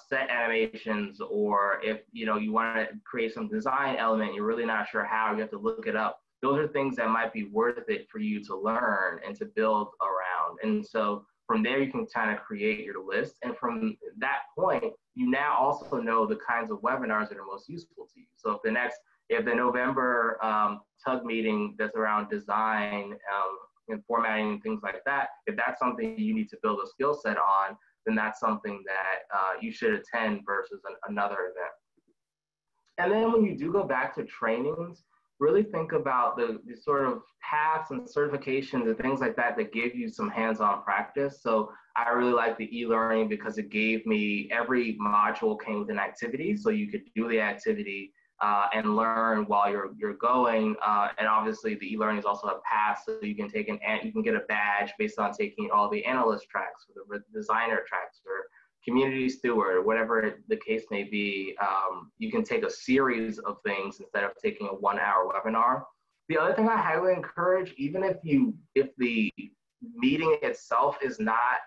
set animations, or if you want to create some design element, you're really not sure how, you have to look it up. Those are things that might be worth it for you to learn and to build around. And so From there, you can kind of create your list. And from that point, you now also know the kinds of webinars that are most useful to you. So if the November TUG meeting that's around design and formatting and things like that, if that's something you need to build a skill set on, then that's something that you should attend versus another event. And then when you do go back to trainings, really think about the sort of paths and certifications and things like that that give you some hands-on practice. So I really like the e-learning because it gave me, every module came with an activity, so you could do the activity and learn while you're going. And obviously the e-learning is also a pass, so you can take you can get a badge based on taking all the analyst tracks or the designer tracks or community steward, whatever the case may be. You can take a series of things instead of taking a 1-hour webinar. The other thing I highly encourage, even if the meeting itself is not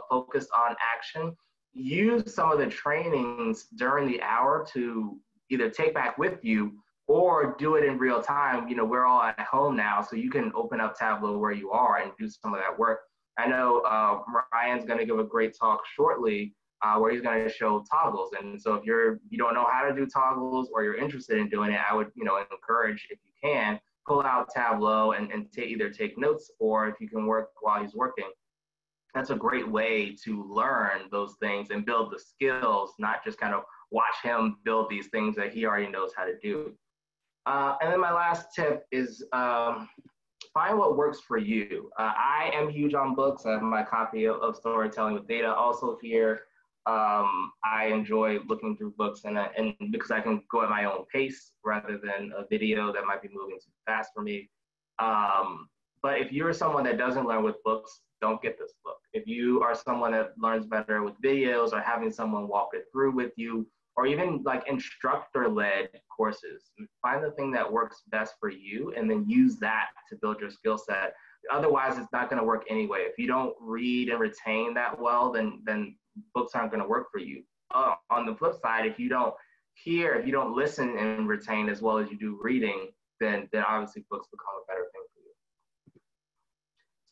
focused on action, use some of the trainings during the hour to either take back with you or do it in real time. You know, we're all at home now, so you can open up Tableau where you are and do some of that work. I know Ryan's going to give a great talk shortly where he's going to show toggles. And so if you don't know how to do toggles or you're interested in doing it, I would encourage, if you can, pull out Tableau and either take notes, or if you can work while he's working. That's a great way to learn those things and build the skills, not just kind of watch him build these things that he already knows how to do. And then my last tip is find what works for you. I am huge on books. I have my copy of Storytelling with Data also here. I enjoy looking through books and because I can go at my own pace rather than a video that might be moving too fast for me. But if you're someone that doesn't learn with books, don't get this book. If you are someone that learns better with videos or having someone walk it through with you, or even like instructor-led courses, find the thing that works best for you and then use that to build your skill set. Otherwise, it's not going to work anyway. If you don't read and retain that well, then books aren't going to work for you. On the flip side, if you don't listen and retain as well as you do reading, then obviously books become a better thing for you.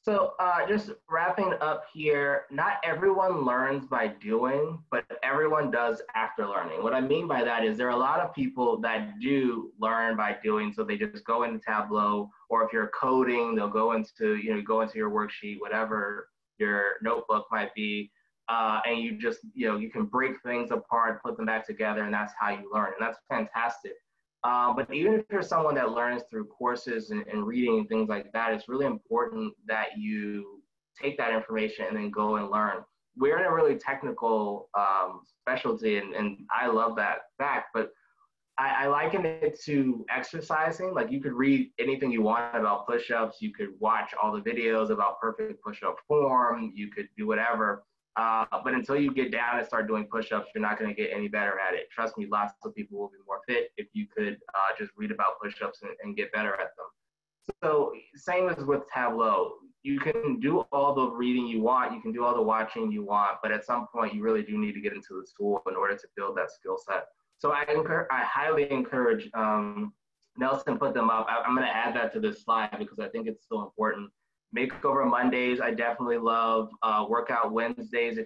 So just wrapping up here, not everyone learns by doing, but everyone does after learning. What I mean by that is there are a lot of people that do learn by doing, so they just go into Tableau, or if you're coding, they'll go into your worksheet, whatever your notebook might be, and you just, you can break things apart, put them back together, and that's how you learn, and that's fantastic. But even if you're someone that learns through courses and reading and things like that, it's really important that you take that information and then go and learn. We're in a really technical specialty, and I love that fact, but I liken it to exercising. Like, you could read anything you want about push-ups, you could watch all the videos about perfect push-up form, you could do whatever. But until you get down and start doing push-ups, you're not going to get any better at it. Trust me, lots of people will be more fit if you could just read about push-ups and get better at them. So same as with Tableau. You can do all the reading you want, you can do all the watching you want, but at some point you really do need to get into the tool in order to build that skill set. So I highly encourage, Nelson put them up. I'm going to add that to this slide because I think it's so important. Makeover Mondays, I definitely love. Workout Wednesdays.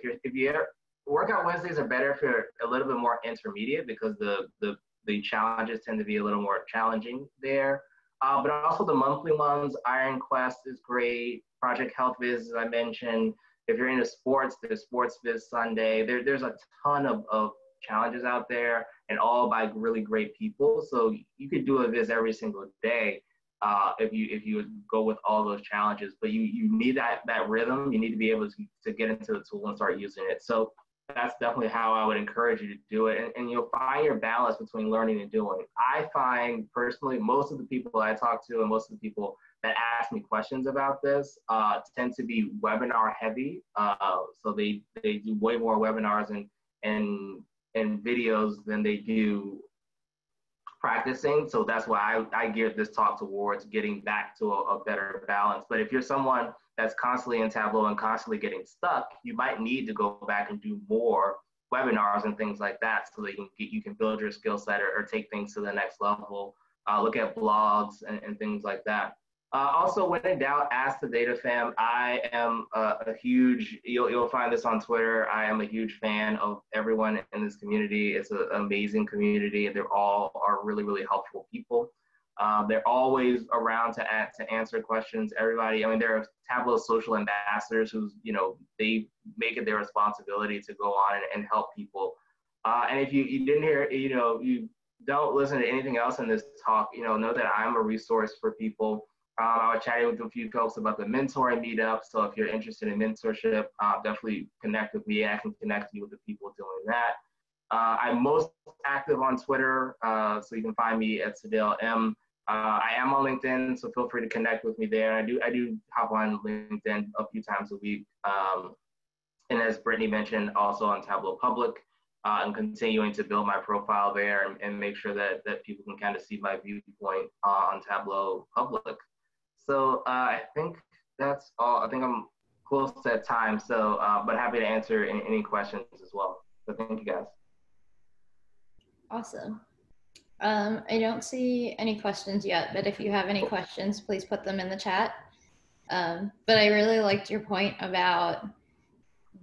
Workout Wednesdays are better if you're a little bit more intermediate, because the challenges tend to be a little more challenging there. But also the monthly ones. Iron Quest is great. Project Health Viz, as I mentioned. If you're into sports, there's Sports Viz Sunday. There's a ton of challenges out there, and all by really great people. So you could do a viz every single day. If you would go with all those challenges, but you need that rhythm. You need to be able to get into the tool and start using it. So that's definitely how I would encourage you to do it. And you'll find your balance between learning and doing. I find personally, most of the people I talk to and most of the people that ask me questions about this tend to be webinar heavy. So they do way more webinars and videos than they do practicing. So that's why I geared this talk towards getting back to a better balance. But if you're someone that's constantly in Tableau and constantly getting stuck, you might need to go back and do more webinars and things like that, so that you can build your skill set or take things to the next level. Look at blogs and things like that. Also, when in doubt, ask the data fam. I am a huge, you'll find this on Twitter. I am a huge fan of everyone in this community. It's an amazing community. They're all are really, really helpful people. They're always around to answer questions. Everybody, I mean, there are Tableau social ambassadors who's, they make it their responsibility to go on and help people. And if you didn't hear, you don't listen to anything else in this talk, know that I'm a resource for people. I was chatting with a few folks about the mentoring meetup. So if you're interested in mentorship, definitely connect with me. I can connect you with the people doing that. I'm most active on Twitter, so you can find me at Sedale M. I am on LinkedIn, so feel free to connect with me there. I do hop on LinkedIn a few times a week. And as Brittany mentioned, also on Tableau Public. I'm continuing to build my profile there and make sure that people can kind of see my viewpoint on Tableau Public. So I think that's all. I think I'm close to time, so but happy to answer any questions as well. So thank you guys. Awesome. I don't see any questions yet, but if you have any questions, please put them in the chat. But I really liked your point about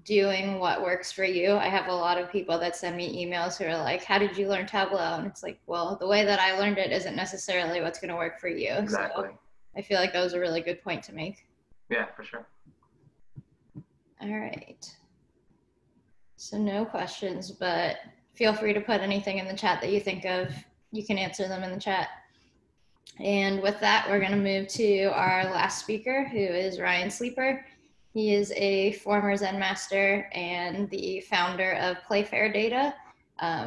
doing what works for you. I have a lot of people that send me emails who are like, how did you learn Tableau? And it's like, well, the way that I learned it isn't necessarily what's going to work for you. Exactly. So I feel like that was a really good point to make. Yeah, for sure. All right. So no questions, but feel free to put anything in the chat that you think of. You can answer them in the chat. And with that, we're going to move to our last speaker, who is Ryan Sleeper. He is a former Zen master and the founder of Playfair Data,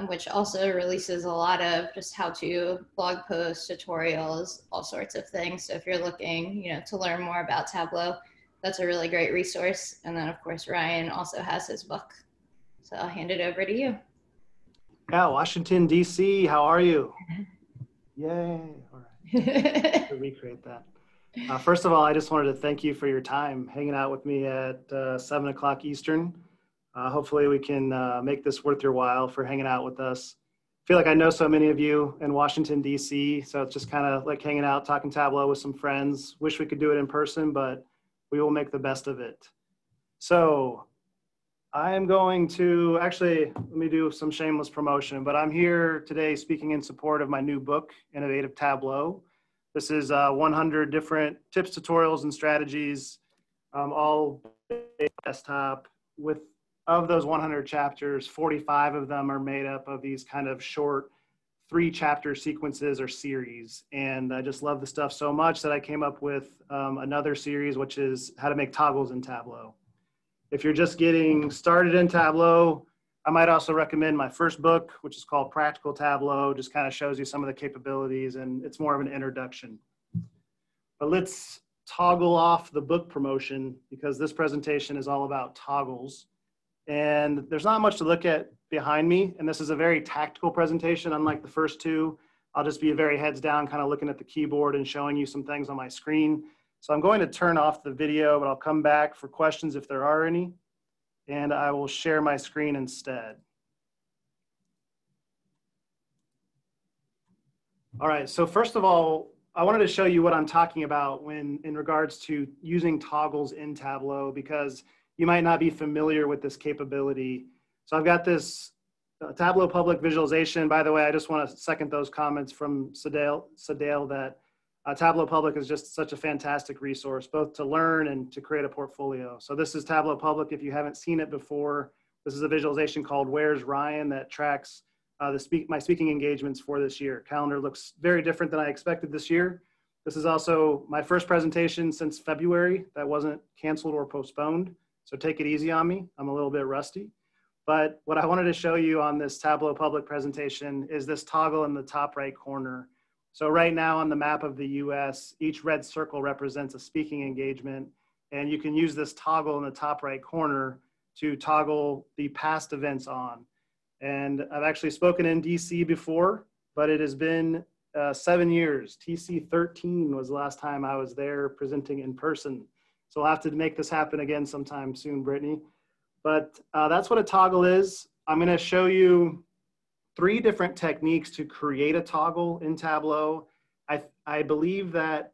which also releases a lot of just how-to blog posts, tutorials, all sorts of things. So if you're looking, to learn more about Tableau, that's a really great resource. And then, of course, Ryan also has his book. So I'll hand it over to you. Yeah, Washington, D.C., how are you? Yay. All right. To recreate that. First of all, I just wanted to thank you for your time hanging out with me at 7 o'clock Eastern. Hopefully we can make this worth your while for hanging out with us. I feel like I know so many of you in Washington, D.C., so it's just kind of like hanging out, talking Tableau with some friends. Wish we could do it in person, but we will make the best of it. So I am going to, actually, let me do some shameless promotion, but I'm here today speaking in support of my new book, Innovative Tableau. This is 100 different tips, tutorials, and strategies, all desktop. Of those 100 chapters, 45 of them are made up of these kind of short 3-chapter sequences or series. And I just love the stuff so much that I came up with another series, which is how to make toggles in Tableau. If you're just getting started in Tableau, I might also recommend my first book, which is called Practical Tableau. Just kind of shows you some of the capabilities, and it's more of an introduction. But let's toggle off the book promotion because this presentation is all about toggles. And there's not much to look at behind me, and this is a very tactical presentation, unlike the first two. I'll just be very heads down, kind of looking at the keyboard and showing you some things on my screen. So I'm going to turn off the video, but I'll come back for questions if there are any, and I will share my screen instead. All right, so first of all, I wanted to show you what I'm talking about in regards to using toggles in Tableau, because you might not be familiar with this capability. So I've got this Tableau public visualization. By the way, I just want to second those comments from Sedale that Tableau Public is just such a fantastic resource, both to learn and to create a portfolio. So this is Tableau Public. If you haven't seen it before, this is a visualization called Where's Ryan that tracks my speaking engagements for this year. Calendar looks very different than I expected this year. This is also my first presentation since February that wasn't canceled or postponed. So take it easy on me. I'm a little bit rusty. But what I wanted to show you on this Tableau Public presentation is this toggle in the top right corner. So right now on the map of the US, each red circle represents a speaking engagement, and you can use this toggle in the top right corner to toggle the past events on. And I've actually spoken in DC before, but it has been 7 years. TC 13 was the last time I was there presenting in person. So I'll have to make this happen again sometime soon, Brittany. But that's what a toggle is. I'm gonna show you 3 different techniques to create a toggle in Tableau. I believe that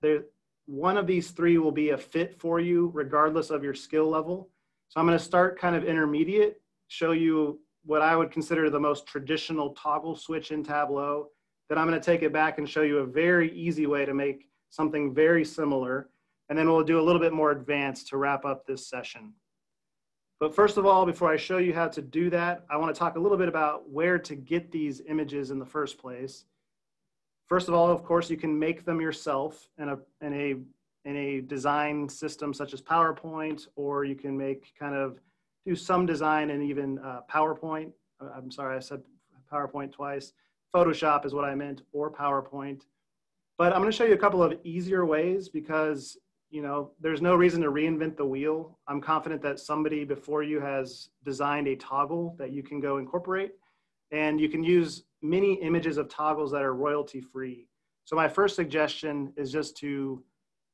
one of these three will be a fit for you regardless of your skill level. So I'm going to start kind of intermediate, show you what I would consider the most traditional toggle switch in Tableau. Then I'm going to take it back and show you a very easy way to make something very similar. And then we'll do a little bit more advanced to wrap up this session. But first of all, before I show you how to do that, I want to talk a little bit about where to get these images in the first place. First of all, of course, you can make them yourself in a design system such as PowerPoint, or you can do some design in even PowerPoint. I'm sorry, I said PowerPoint twice. Photoshop is what I meant, or PowerPoint. But I'm going to show you a couple of easier ways because, you know, there's no reason to reinvent the wheel. I'm confident that somebody before you has designed a toggle that you can go incorporate, and you can use many images of toggles that are royalty free. So my first suggestion is just to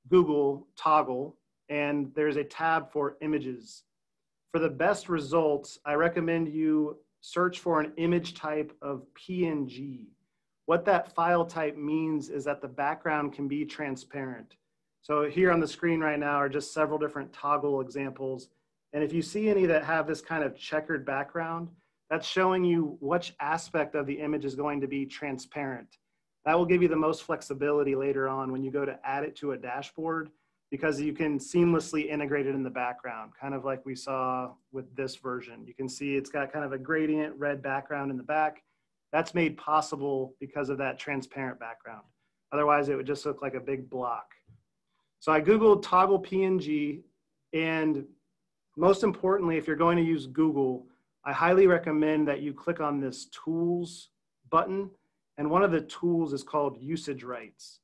Google toggle, and there's a tab for images. For the best results, I recommend you search for an image type of PNG. What that file type means is that the background can be transparent. So here on the screen right now are just several different toggle examples. And if you see any that have this kind of checkered background, that's showing you which aspect of the image is going to be transparent. That will give you the most flexibility later on when you go to add it to a dashboard, because you can seamlessly integrate it in the background, kind of like we saw with this version. You can see it's got kind of a gradient red background in the back. That's made possible because of that transparent background. Otherwise, it would just look like a big block. So I Googled toggle PNG, and most importantly, if you're going to use Google, I highly recommend that you click on this tools button. And one of the tools is called usage rights.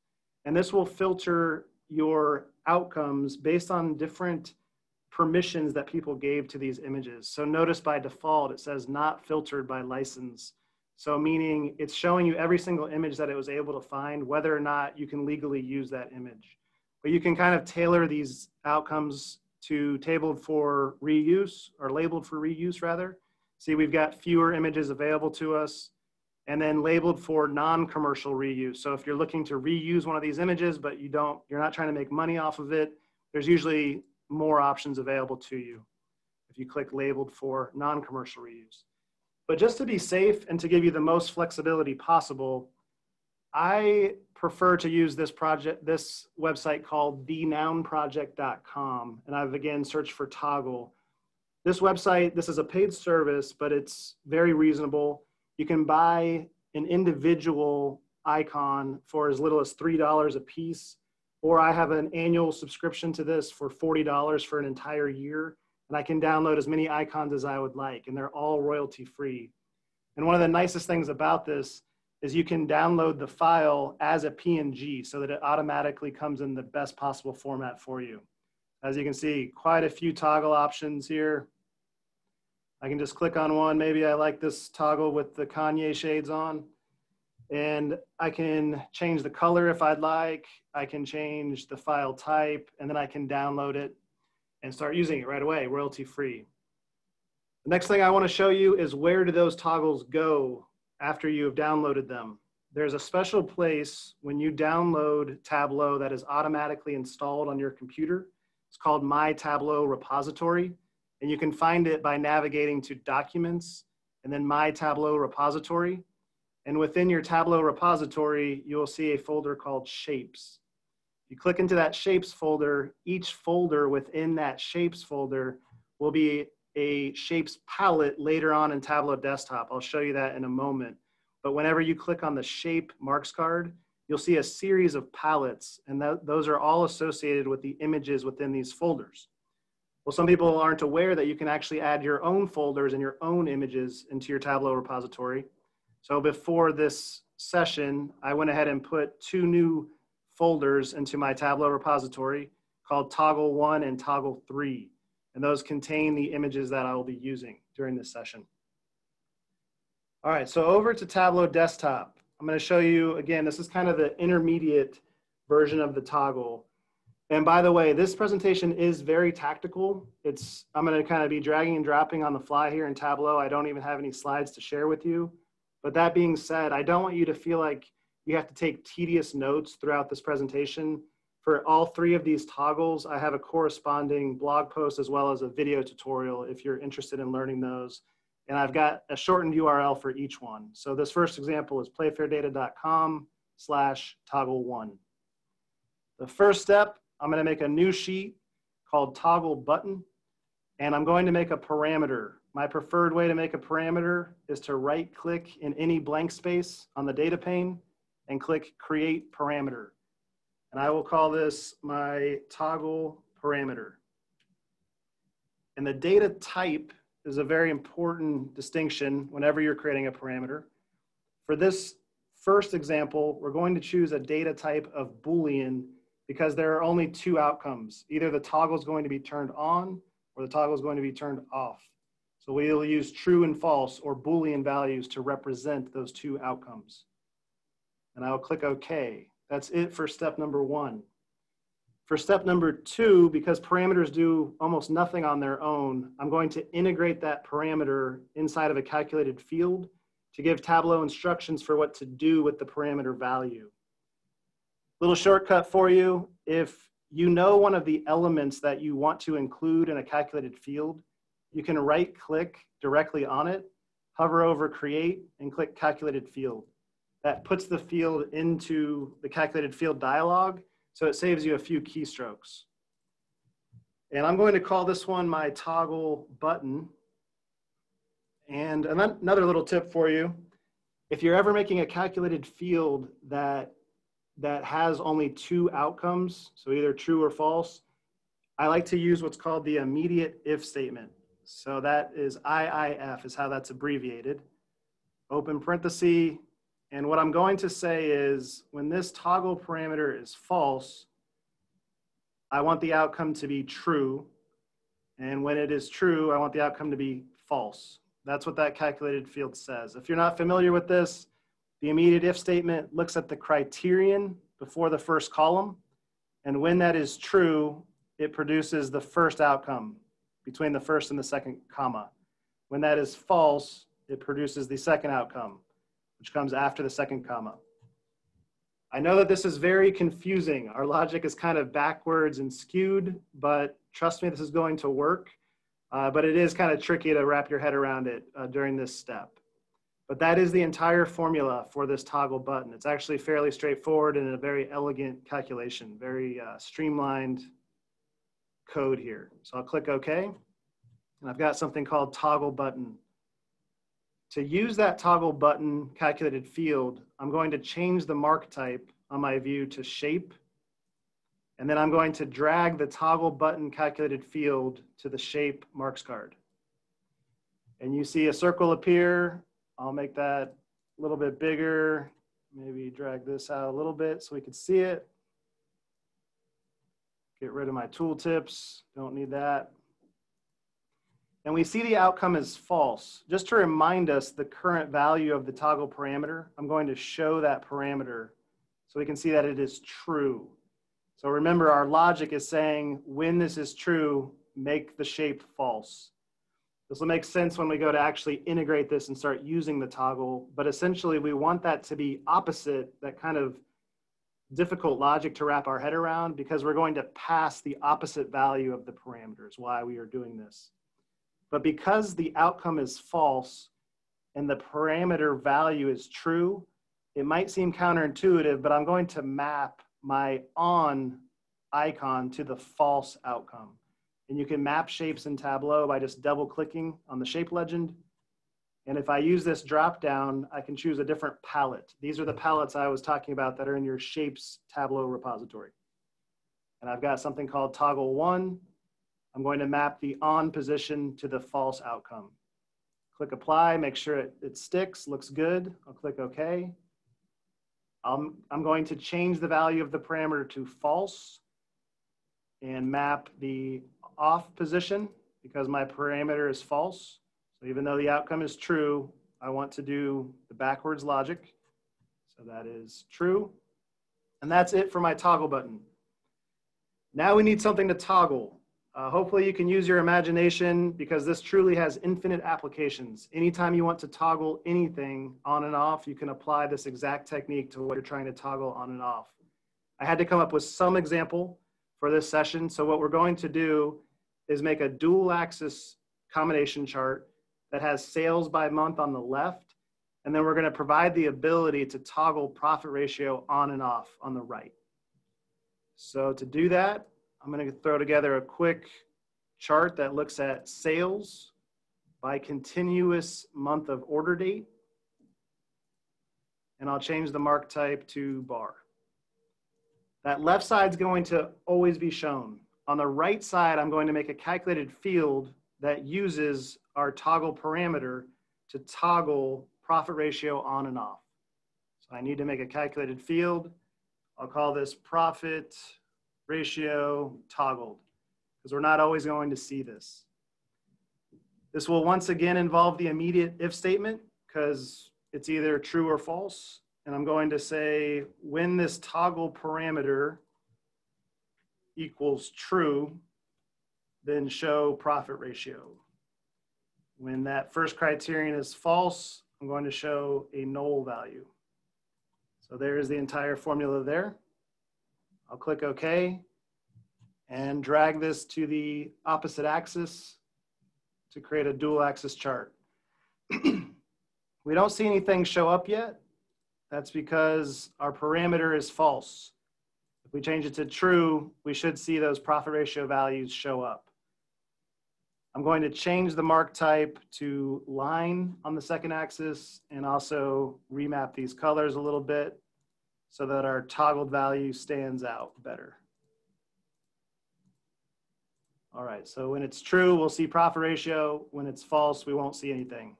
And this will filter your outcomes based on different permissions that people gave to these images. So notice by default, it says not filtered by license. So meaning it's showing you every single image that it was able to find, whether or not you can legally use that image. But you can kind of tailor these outcomes to tabled for reuse, or labeled for reuse rather. See, we've got fewer images available to us, and then labeled for non-commercial reuse. So if you're looking to reuse one of these images, but you're not trying to make money off of it, there's usually more options available to you if you click labeled for non-commercial reuse. But just to be safe and to give you the most flexibility possible, I prefer to use this website called thenounproject.com. And I've again searched for toggle. This website, this is a paid service, but it's very reasonable. You can buy an individual icon for as little as $3 a piece, or I have an annual subscription to this for $40 for an entire year, and I can download as many icons as I would like, and they're all royalty free. And one of the nicest things about this is you can download the file as a PNG so that it automatically comes in the best possible format for you. As you can see, quite a few toggle options here. I can just click on one. Maybe I like this toggle with the Kanye shades on. And I can change the color if I'd like. I can change the file type, and then I can download it and start using it right away, royalty free. The next thing I want to show you is where do those toggles go after you have downloaded them. There's a special place when you download Tableau that is automatically installed on your computer. It's called My Tableau Repository. And you can find it by navigating to Documents and then My Tableau Repository. And within your Tableau repository, you'll see a folder called Shapes. You click into that Shapes folder. Each folder within that Shapes folder will be a Shapes palette later on in Tableau Desktop. I'll show you that in a moment. But whenever you click on the Shape marks card, you'll see a series of palettes, and those are all associated with the images within these folders. Well, some people aren't aware that you can actually add your own folders and your own images into your Tableau repository. So before this session, I went ahead and put 2 new folders into my Tableau repository called Toggle 1 and Toggle 3. And those contain the images that I will be using during this session. All right, so over to Tableau Desktop. I'm going to show you, again, this is kind of the intermediate version of the toggle. And by the way, this presentation is very tactical. I'm going to kind of be dragging and dropping on the fly here in Tableau. I don't even have any slides to share with you. But that being said, I don't want you to feel like you have to take tedious notes throughout this presentation. For all three of these toggles, I have a corresponding blog post as well as a video tutorial if you're interested in learning those. And I've got a shortened URL for each one. So this first example is playfairdata.com/toggle1. The first step, I'm going to make a new sheet called toggle button, and I'm going to make a parameter. My preferred way to make a parameter is to right click in any blank space on the data pane and click create parameter. And I will call this my toggle parameter. And the data type is a very important distinction whenever you're creating a parameter. For this first example, we're going to choose a data type of Boolean because there are only two outcomes. Either the toggle is going to be turned on or the toggle is going to be turned off. So we'll use true and false or Boolean values to represent those two outcomes. And I'll click OK. That's it for step number one. For step number two, because parameters do almost nothing on their own, I'm going to integrate that parameter inside of a calculated field to give Tableau instructions for what to do with the parameter value. Little shortcut for you, if you know one of the elements that you want to include in a calculated field, you can right click directly on it, hover over create, and click calculated field. That puts the field into the calculated field dialog, so it saves you a few keystrokes. And I'm going to call this one my toggle button. And another little tip for you, if you're ever making a calculated field that has only two outcomes, so either true or false, I like to use what's called the immediate if statement. So that is IIF is how that's abbreviated. Open parenthesis. And what I'm going to say is when this toggle parameter is false, I want the outcome to be true. And when it is true, I want the outcome to be false. That's what that calculated field says. If you're not familiar with this, the immediate if statement looks at the criterion before the first column. And when that is true, it produces the first outcome between the first and the second comma. When that is false, it produces the second outcome, which comes after the second comma. I know that this is very confusing. Our logic is kind of backwards and skewed, but trust me, this is going to work. But it is kind of tricky to wrap your head around it during this step. But that is the entire formula for this toggle button. It's actually fairly straightforward and a very elegant calculation, very streamlined code here. So I'll click OK, and I've got something called toggle button. To use that toggle button calculated field, I'm going to change the mark type on my view to shape. And then I'm going to drag the toggle button calculated field to the shape marks card. And you see a circle appear. I'll make that a little bit bigger. Maybe drag this out a little bit so we can see it. Get rid of my tooltips. Don't need that. And we see the outcome is false. Just to remind us the current value of the toggle parameter, I'm going to show that parameter so we can see that it is true. So remember, our logic is saying when this is true, make the shape false. This will make sense when we go to actually integrate this and start using the toggle, but essentially we want that to be opposite, that kind of difficult logic to wrap our head around, because we're going to pass the opposite value of the parameters, why we are doing this. But because the outcome is false and the parameter value is true, it might seem counterintuitive, but I'm going to map my on icon to the false outcome. And you can map shapes in Tableau by just double clicking on the shape legend. And if I use this drop down, I can choose a different palette. These are the palettes I was talking about that are in your shapes Tableau repository. And I've got something called toggle 1. I'm going to map the on position to the false outcome. Click apply, make sure it sticks, looks good. I'll click OK. I'm going to change the value of the parameter to false and map the off position because my parameter is false. So even though the outcome is true, I want to do the backwards logic. So that is true. And that's it for my toggle button. Now we need something to toggle. Hopefully you can use your imagination because this truly has infinite applications. Anytime you want to toggle anything on and off, you can apply this exact technique to what you're trying to toggle on and off. I had to come up with some example for this session. So what we're going to do is make a dual axis combination chart that has sales by month on the left. And then we're going to provide the ability to toggle profit ratio on and off on the right. So to do that, I'm going to throw together a quick chart that looks at sales by continuous month of order date. And I'll change the mark type to bar. That left side is going to always be shown. On the right side, I'm going to make a calculated field that uses our toggle parameter to toggle profit ratio on and off. So I need to make a calculated field. I'll call this profit ratio toggled, because we're not always going to see this. This will once again involve the immediate if statement, because it's either true or false. And I'm going to say when this toggle parameter equals true, then show profit ratio. When that first criterion is false, I'm going to show a null value. So there's the entire formula there. I'll click OK and drag this to the opposite axis to create a dual axis chart. We don't see anything show up yet. That's because our parameter is false. If we change it to true, we should see those profit ratio values show up. I'm going to change the mark type to line on the second axis and also remap these colors a little bit so that our toggled value stands out better. All right, so when it's true, we'll see profit ratio. When it's false, we won't see anything.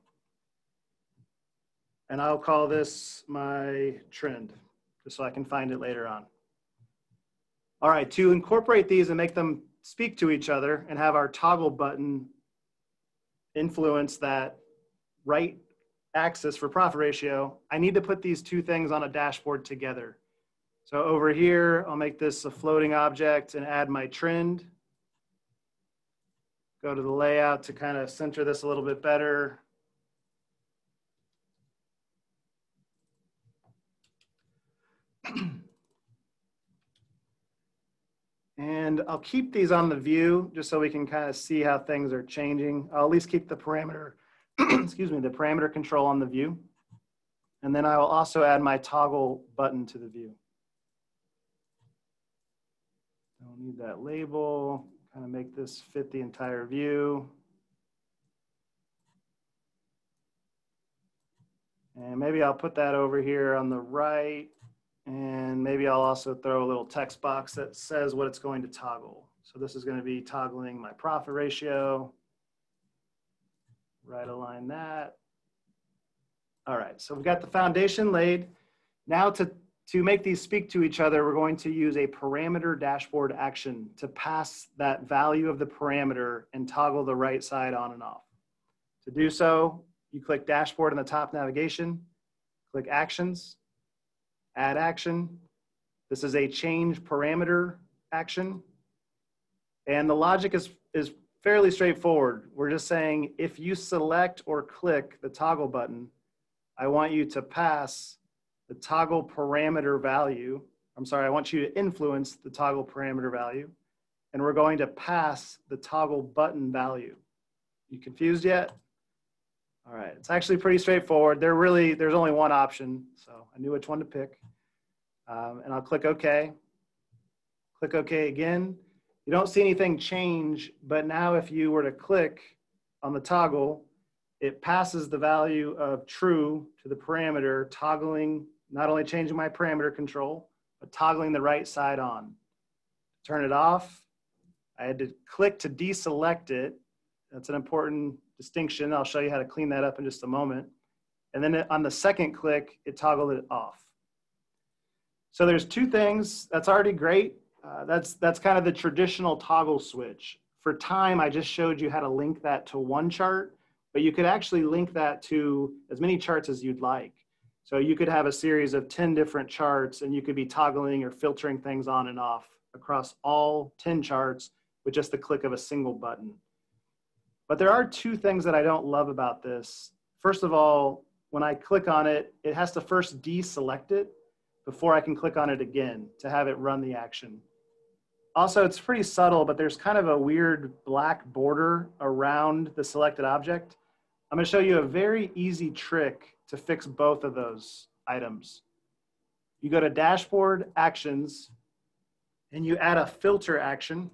And I'll call this my trend, just so I can find it later on. All right, to incorporate these and make them speak to each other and have our toggle button influence that right axis for profit ratio, I need to put these two things on a dashboard together. So over here, I'll make this a floating object and add my trend. Go to the layout to kind of center this a little bit better. And I'll keep these on the view just so we can kind of see how things are changing. I'll at least keep the parameter, excuse me, the parameter control on the view. And then I will also add my toggle button to the view. Don't need that label. Kind of make this fit the entire view. And maybe I'll put that over here on the right. And maybe I'll also throw a little text box that says what it's going to toggle. So this is going to be toggling my profit ratio. Right align that. All right, so we've got the foundation laid. Now to make these speak to each other, we're going to use a parameter dashboard action to pass that value of the parameter and toggle the right side on and off. To do so, you click dashboard in the top navigation, click actions, add action. This is a change parameter action. And the logic is fairly straightforward. We're just saying if you select or click the toggle button, I want you to pass the toggle parameter value. I'm sorry, I want you to influence the toggle parameter value. And we're going to pass the toggle button value. You confused yet? All right, it's actually pretty straightforward. There's only one option, so I knew which one to pick. And I'll click OK. Click OK again. You don't see anything change, but now if you were to click on the toggle, it passes the value of true to the parameter, toggling, not only changing my parameter control, but toggling the right side on. Turn it off. I had to click to deselect it. That's an important distinction. I'll show you how to clean that up in just a moment. And then on the second click, it toggled it off. So there's two things. That's already great. That's kind of the traditional toggle switch. For time, I just showed you how to link that to one chart, but you could actually link that to as many charts as you'd like. So you could have a series of 10 different charts and you could be toggling or filtering things on and off across all 10 charts with just the click of a single button. But there are two things that I don't love about this. First of all, when I click on it, it has to first deselect it. before I can click on it again to have it run the action. Also, it's pretty subtle, but there's kind of a weird black border around the selected object. I'm going to show you a very easy trick to fix both of those items. You go to Dashboard, Actions, and you add a filter action.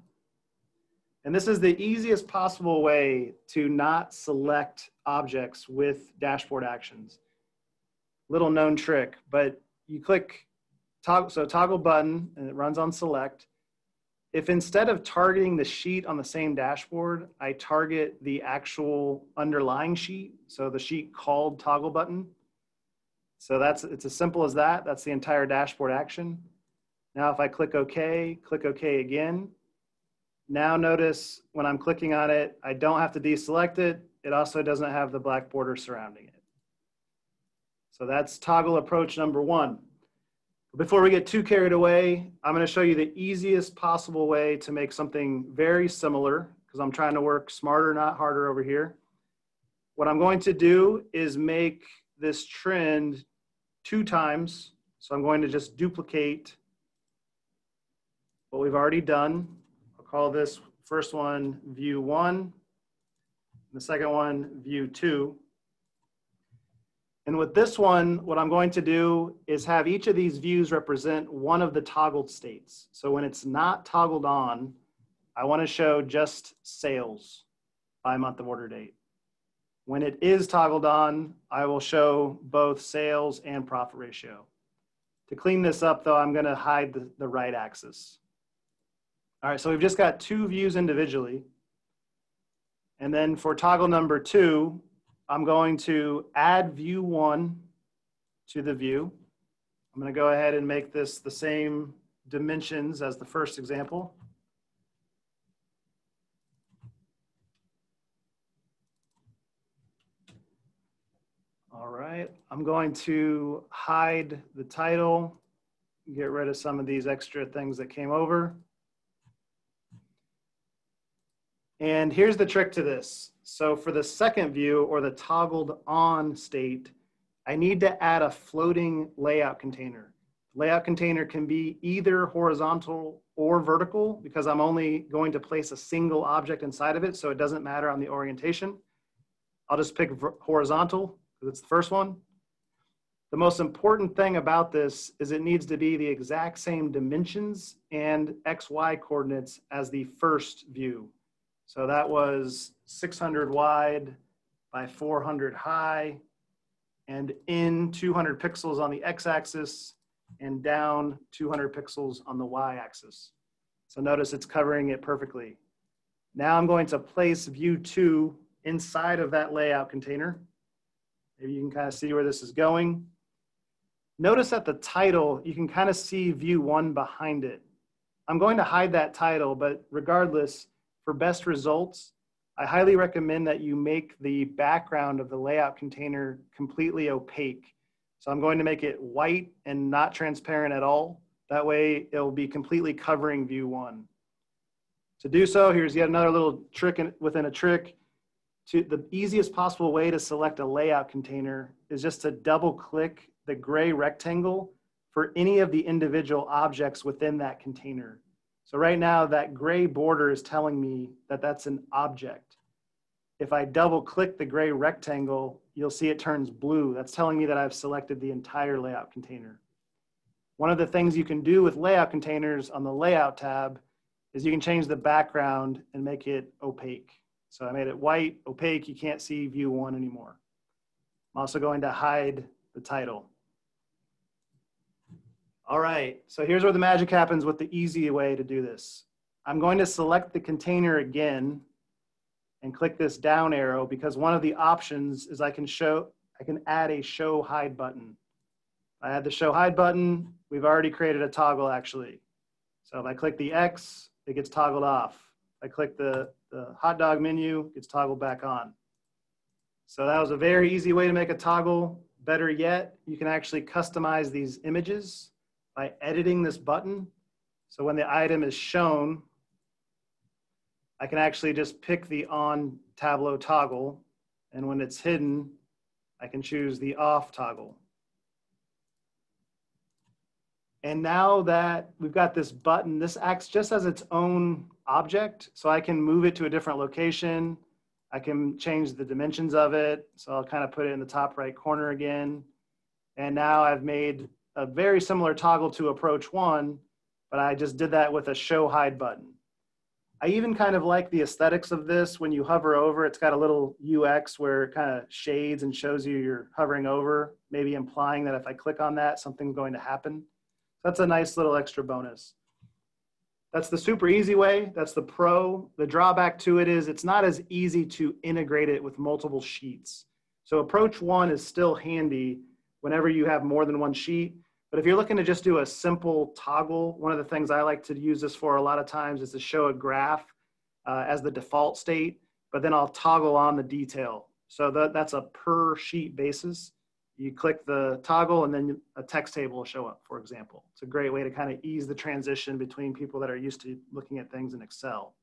And this is the easiest possible way to not select objects with dashboard actions. Little known trick, but you click toggle button and it runs on select. If instead of targeting the sheet on the same dashboard, I target the actual underlying sheet, so the sheet called toggle button. So it's as simple as that. That's the entire dashboard action. Now if I click OK again, now notice when I'm clicking on it, I don't have to deselect it. It also doesn't have the black border surrounding it. So that's toggle approach number one. Before we get too carried away, I'm going to show you the easiest possible way to make something very similar, because I'm trying to work smarter, not harder over here. What I'm going to do is make this trend 2 times. So I'm going to just duplicate what we've already done. I'll call this first one view 1, the second one view 2. And with this one, what I'm going to do is have each of these views represent one of the toggled states. So when it's not toggled on, I want to show just sales by month of order date. When it is toggled on, I will show both sales and profit ratio. To clean this up though, I'm going to hide the right axis. All right, so we've just got 2 views individually. And then for toggle number 2, I'm going to add view 1 to the view. I'm going to go ahead and make this the same dimensions as the first example. All right, I'm going to hide the title, get rid of some of these extra things that came over. And here's the trick to this. So for the second view, or the toggled on state, I need to add a floating layout container. Layout container can be either horizontal or vertical, because I'm only going to place a single object inside of it, so it doesn't matter on the orientation. I'll just pick horizontal, because it's the first one. The most important thing about this is it needs to be the exact same dimensions and XY coordinates as the first view. So that was 600 wide by 400 high, and in 200 pixels on the x-axis and down 200 pixels on the y-axis. So notice it's covering it perfectly. Now I'm going to place view 2 inside of that layout container. Maybe you can kind of see where this is going. Notice at the title, you can kind of see view 1 behind it. I'm going to hide that title, but regardless, for best results, I highly recommend that you make the background of the layout container completely opaque. So I'm going to make it white and not transparent at all. That way it'll be completely covering view 1. To do so, here's yet another little trick within a trick. The easiest possible way to select a layout container is just to double click the gray rectangle for any of the individual objects within that container. So right now that gray border is telling me that that's an object. If I double click the gray rectangle, you'll see it turns blue. That's telling me that I've selected the entire layout container. One of the things you can do with layout containers on the layout tab is you can change the background and make it opaque. So I made it white, opaque, you can't see view 1 anymore. I'm also going to hide the title. All right, so here's where the magic happens with the easy way to do this. I'm going to select the container again and click this down arrow, because one of the options is I can add a show hide button. I add the show hide button, we've already created a toggle actually. So if I click the X, it gets toggled off. If I click the hot dog menu, it gets toggled back on. So that was a very easy way to make a toggle. Better yet, you can actually customize these images by editing this button. So when the item is shown, I can actually just pick the on Tableau toggle, and when it's hidden, I can choose the off toggle. And now that we've got this button, this acts just as its own object. So I can move it to a different location. I can change the dimensions of it. So I'll kind of put it in the top right corner again. And now I've made a very similar toggle to approach one, but I just did that with a show hide button. I even kind of like the aesthetics of this. When you hover over, it's got a little UX where it kind of shades and shows you you're hovering over, maybe implying that if I click on that, something's going to happen. That's a nice little extra bonus. That's the super easy way. That's the pro. The drawback to it is it's not as easy to integrate it with multiple sheets. So approach one is still handy whenever you have more than one sheet. But if you're looking to just do a simple toggle, one of the things I like to use this for a lot of times is to show a graph as the default state, but then I'll toggle on the detail. So that's a per sheet basis. You click the toggle and then a text table will show up, for example. It's a great way to kind of ease the transition between people that are used to looking at things in Excel.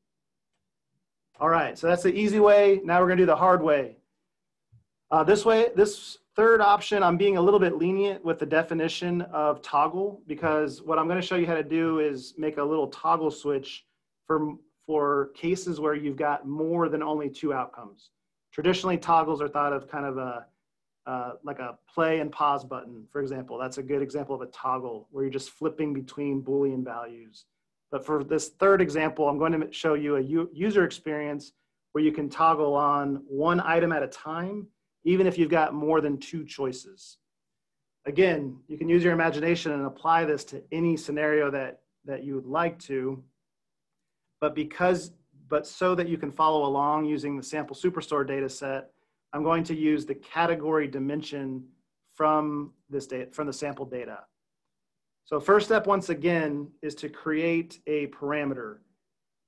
All right, so that's the easy way. Now we're gonna do the hard way. This third option, I'm being a little bit lenient with the definition of toggle, because what I'm going to show you how to do is make a little toggle switch for cases where you've got more than only two outcomes. Traditionally, toggles are thought of kind of like a play and pause button, for example. That's a good example of a toggle where you're just flipping between Boolean values. But for this third example, I'm going to show you a user experience where you can toggle on one item at a time, even if you've got more than two choices. Again, you can use your imagination and apply this to any scenario that you would like to, but so that you can follow along using the sample superstore data set, I'm going to use the category dimension from the sample data. So first step, once again, is to create a parameter.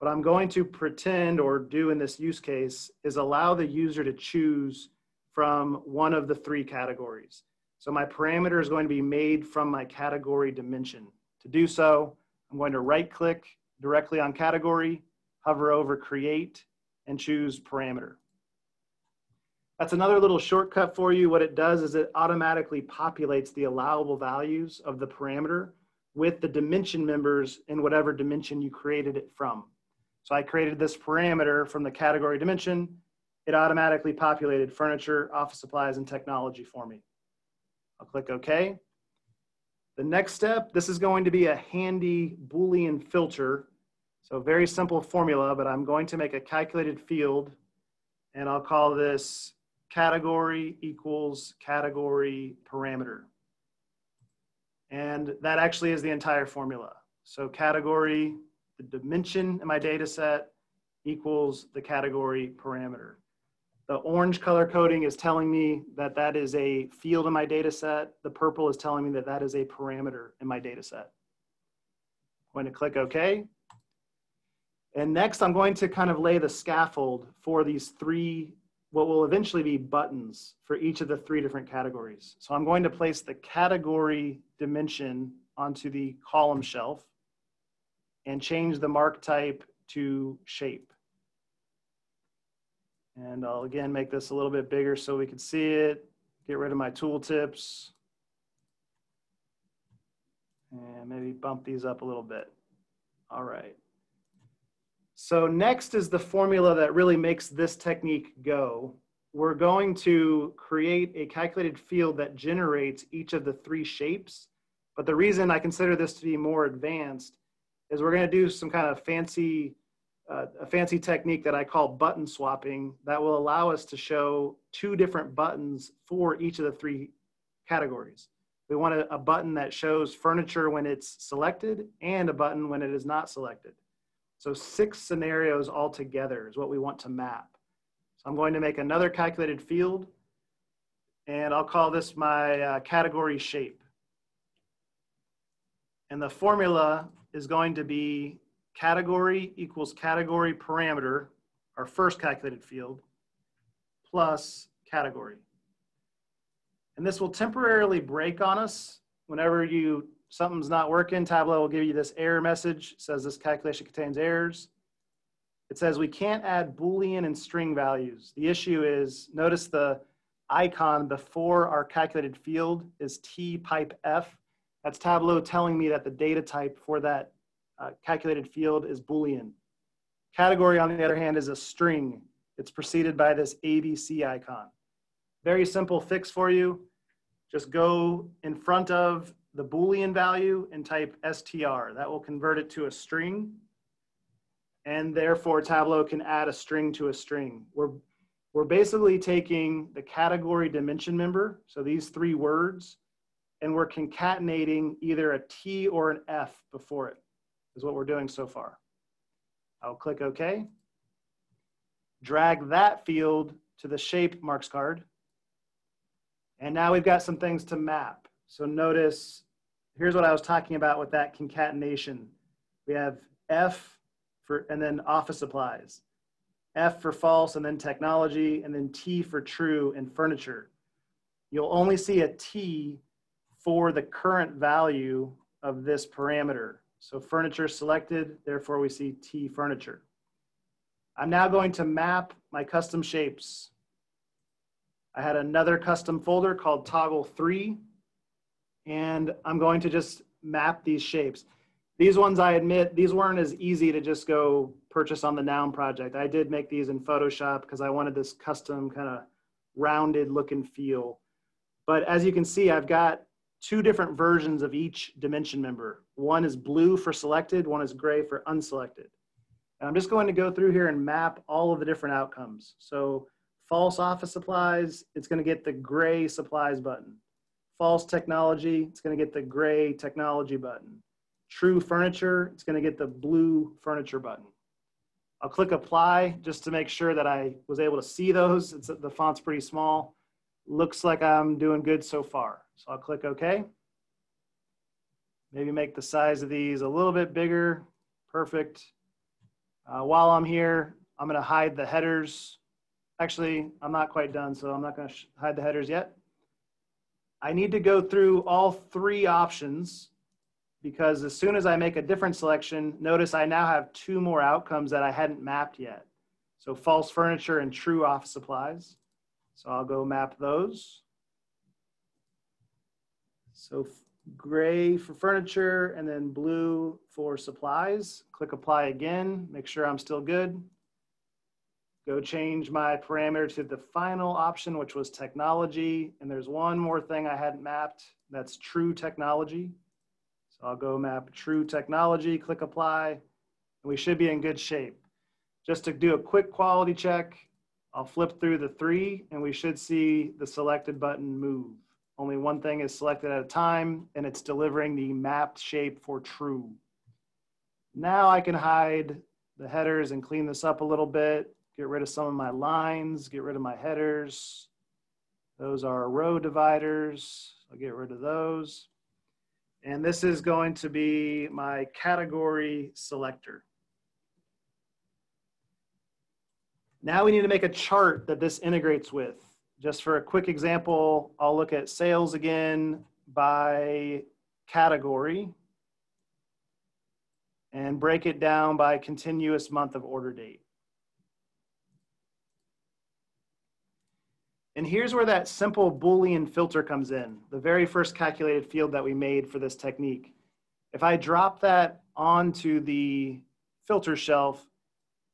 What I'm going to pretend or do in this use case is allow the user to choose from one of the three categories. So my parameter is going to be made from my category dimension. To do so, I'm going to right click directly on category, hover over create, and choose parameter. That's another little shortcut for you. What it does is it automatically populates the allowable values of the parameter with the dimension members in whatever dimension you created it from. So I created this parameter from the category dimension. It automatically populated furniture, office supplies, and technology for me. I'll click OK. The next step, this is going to be a handy Boolean filter. So very simple formula, but I'm going to make a calculated field, and I'll call this category equals category parameter. And that actually is the entire formula. So category, the dimension in my data set, equals the category parameter. The orange color coding is telling me that that is a field in my data set. The purple is telling me that that is a parameter in my data set. I'm going to click OK. And next, I'm going to kind of lay the scaffold for these three, what will eventually be buttons for each of the three different categories. So I'm going to place the category dimension onto the column shelf and change the mark type to shape. And I'll again make this a little bit bigger so we can see it. Get rid of my tooltips. And maybe bump these up a little bit. All right. So next is the formula that really makes this technique go. We're going to create a calculated field that generates each of the three shapes. But the reason I consider this to be more advanced is we're going to do some kind of a fancy technique that I call button swapping that will allow us to show two different buttons for each of the three categories. We want a button that shows furniture when it's selected and a button when it is not selected. So 6 scenarios altogether is what we want to map. So I'm going to make another calculated field, and I'll call this my category shape. And the formula is going to be category equals category parameter, our first calculated field, plus category. And this will temporarily break on us. Whenever something's not working, Tableau will give you this error message. It says this calculation contains errors. It says we can't add Boolean and string values. The issue is, notice the icon before our calculated field is T pipe F. That's Tableau telling me that the data type for that calculated field is Boolean. Category, on the other hand, is a string. It's preceded by this ABC icon. Very simple fix for you. Just go in front of the Boolean value and type str. That will convert it to a string. And therefore, Tableau can add a string to a string. We're basically taking the category dimension member, so these 3 words, and we're concatenating either a T or an F before it, is what we're doing so far. I'll click OK. Drag that field to the shape marks card. And now we've got some things to map. So notice, here's what I was talking about with that concatenation. We have F for, and then office supplies. F for false, and then technology, and then T for true and furniture. You'll only see a T for the current value of this parameter. So furniture selected, therefore we see T furniture. I'm now going to map my custom shapes. I had another custom folder called toggle 3, and I'm going to just map these shapes. These ones, I admit, these weren't as easy to just go purchase on the Noun project. I did make these in Photoshop because I wanted this custom kind of rounded look and feel. But as you can see, I've got 2 different versions of each dimension member. One is blue for selected, one is gray for unselected. And I'm just going to go through here and map all of the different outcomes. So false office supplies, it's going to get the gray supplies button. False technology, it's going to get the gray technology button. True furniture, it's going to get the blue furniture button. I'll click apply just to make sure that I was able to see those. The font's pretty small. Looks like I'm doing good so far. So I'll click OK. Maybe make the size of these a little bit bigger. Perfect. While I'm here, I'm going to hide the headers. Actually, I'm not quite done, so I'm not going to hide the headers yet. I need to go through all 3 options, because as soon as I make a different selection, notice I now have 2 more outcomes that I hadn't mapped yet. So false furniture and true office supplies. So I'll go map those. So gray for furniture and then blue for supplies. Click apply again, make sure I'm still good. Go change my parameter to the final option, which was technology. And there's one more thing I hadn't mapped, that's true technology. So I'll go map true technology, click apply, and we should be in good shape. Just to do a quick quality check, I'll flip through the 3 and we should see the selected button move. Only one thing is selected at a time, and it's delivering the mapped shape for true. Now I can hide the headers and clean this up a little bit, get rid of some of my lines, get rid of my headers. Those are row dividers. I'll get rid of those. And this is going to be my category selector. Now we need to make a chart that this integrates with. Just for a quick example, I'll look at sales again by category and break it down by continuous month of order date. And here's where that simple Boolean filter comes in, the very first calculated field that we made for this technique. If I drop that onto the filter shelf,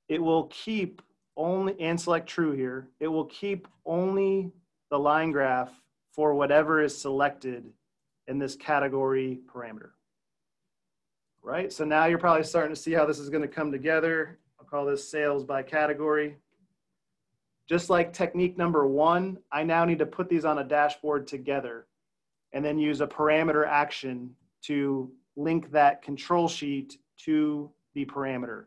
it will keep only, and select true here, it will keep only the line graph for whatever is selected in this category parameter. Right, so now you're probably starting to see how this is going to come together. I'll call this sales by category. Just like technique number 1, I now need to put these on a dashboard together and then use a parameter action to link that control sheet to the parameter.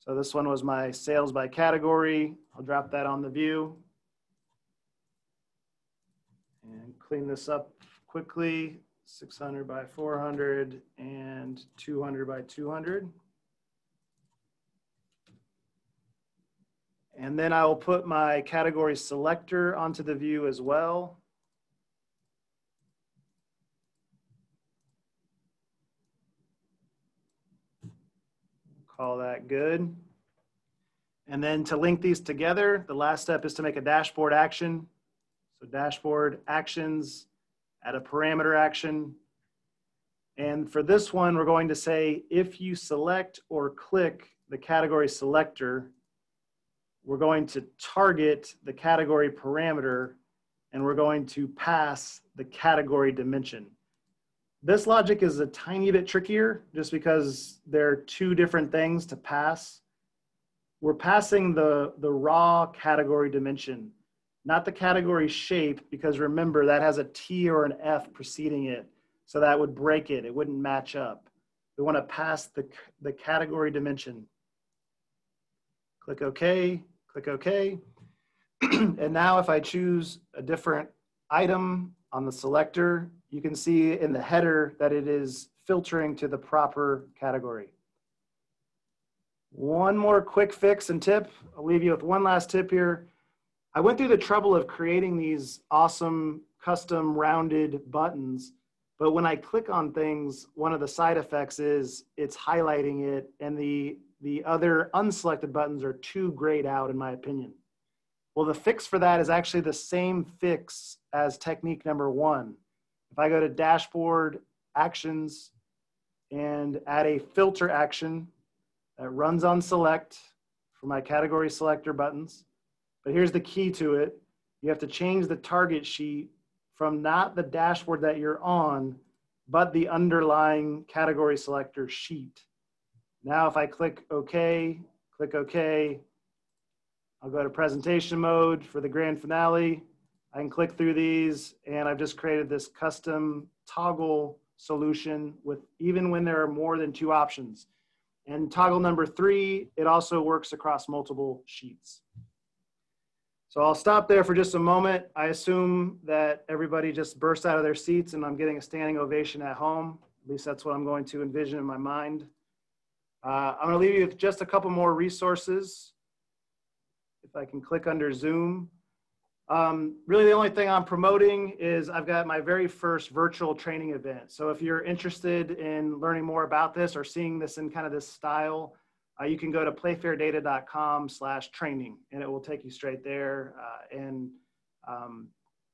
So this one was my sales by category. I'll drop that on the view and clean this up quickly. 600 by 400 and 200 by 200. And then I will put my category selector onto the view as well. Call that good. And then to link these together, the last step is to make a dashboard action. So dashboard actions, add a parameter action. And for this one, we're going to say, if you select or click the category selector, we're going to target the category parameter, and we're going to pass the category dimension. This logic is a tiny bit trickier just because there are two different things to pass. We're passing the raw category dimension, not the category shape, because remember that has a T or an F preceding it. So that would break it. It wouldn't match up. We want to pass the category dimension. Click OK, click OK. And now if I choose a different item on the selector, you can see in the header that it is filtering to the proper category. One more quick fix and tip. I'll leave you with one last tip here. I went through the trouble of creating these awesome custom rounded buttons, but when I click on things, one of the side effects is it's highlighting it, and the other unselected buttons are too grayed out in my opinion. Well, the fix for that is actually the same fix as technique number 1. If I go to Dashboard, Actions, and add a filter action that runs on select for my category selector buttons. But here's the key to it. You have to change the target sheet from not the dashboard that you're on, but the underlying category selector sheet. Now, if I click OK, click OK, I'll go to presentation mode for the grand finale. I can click through these, and I've just created this custom toggle solution with even when there are more than 2 options. And toggle number 3, it also works across multiple sheets. So I'll stop there for just a moment. I assume that everybody just burst out of their seats and I'm getting a standing ovation at home. At least that's what I'm going to envision in my mind. I'm going to leave you with just a couple more resources. If I can click under Zoom. Really the only thing I'm promoting is I've got my very first virtual training event. So if you're interested in learning more about this or seeing this in kind of this style, you can go to playfairdata.com/training and it will take you straight there.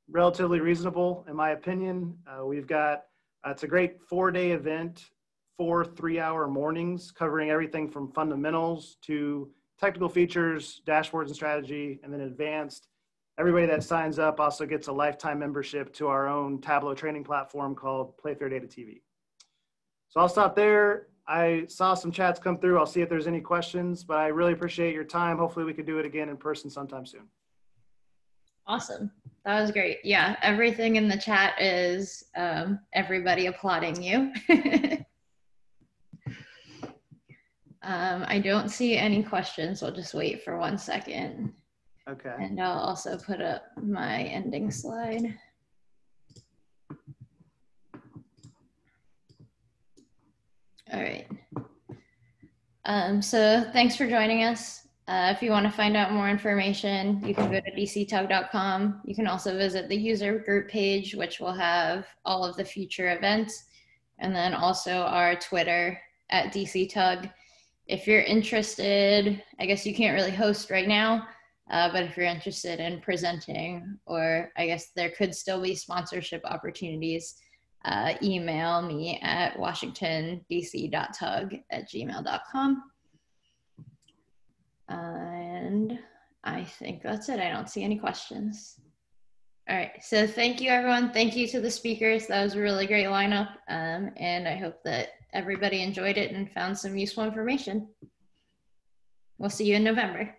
Relatively reasonable in my opinion. We've got, it's a great 4-day event, 4 3-hour mornings covering everything from fundamentals to technical features, dashboards and strategy, and then advanced. Everybody that signs up also gets a lifetime membership to our own Tableau training platform called Play Fair Data TV. So I'll stop there. I saw some chats come through. I'll see if there's any questions, but I really appreciate your time. Hopefully we could do it again in person sometime soon. Awesome. That was great. Yeah, everything in the chat is everybody applauding you. I don't see any questions. So I'll just wait for 1 second. Okay. And I'll also put up my ending slide. All right. So thanks for joining us. If you want to find out more information, you can go to dctug.com. You can also visit the user group page, which will have all of the future events, and then also our Twitter at dctug. If you're interested, I guess you can't really host right now, but if you're interested in presenting, or I guess there could still be sponsorship opportunities, email me at washingtondc.tug@gmail.com. And I think that's it. I don't see any questions. All right. So thank you, everyone. Thank you to the speakers. That was a really great lineup. And I hope that everybody enjoyed it and found some useful information. We'll see you in November.